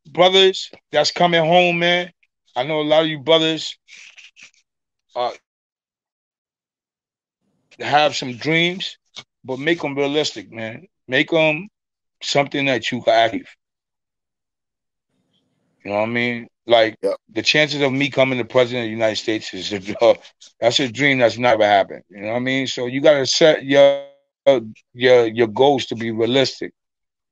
brothers that's coming home, man, I know a lot of you brothers have some dreams, but make them realistic, man. Make them something that you can achieve. You know what I mean? Like the chances of me coming to president of the United States is that's a dream that's never happened. You know what I mean? So you gotta set your goals to be realistic.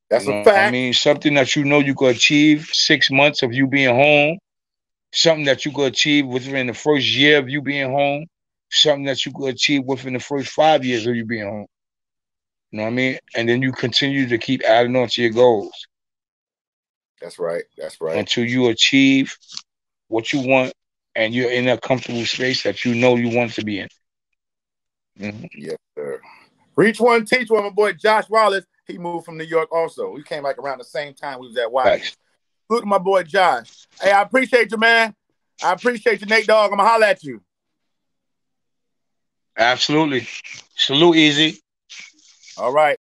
That's a fact. I mean, something that you know you could achieve 6 months of you being home, something that you could achieve within the first year of you being home, something that you could achieve within the first 5 years of you being home. You know what I mean? And then you continue to keep adding on to your goals. That's right. That's right. Until you achieve what you want and you're in a comfortable space that you know you want to be in. Yes, sir. Reach one, teach one, my boy Josh Wallace. He moved from New York also. We came like around the same time we was at Wiley's. Thanks. Look at my boy Josh. Hey, I appreciate you, man. I appreciate you, Nate Dawg. I'm gonna holler at you. Absolutely. Salute, Easy. All right.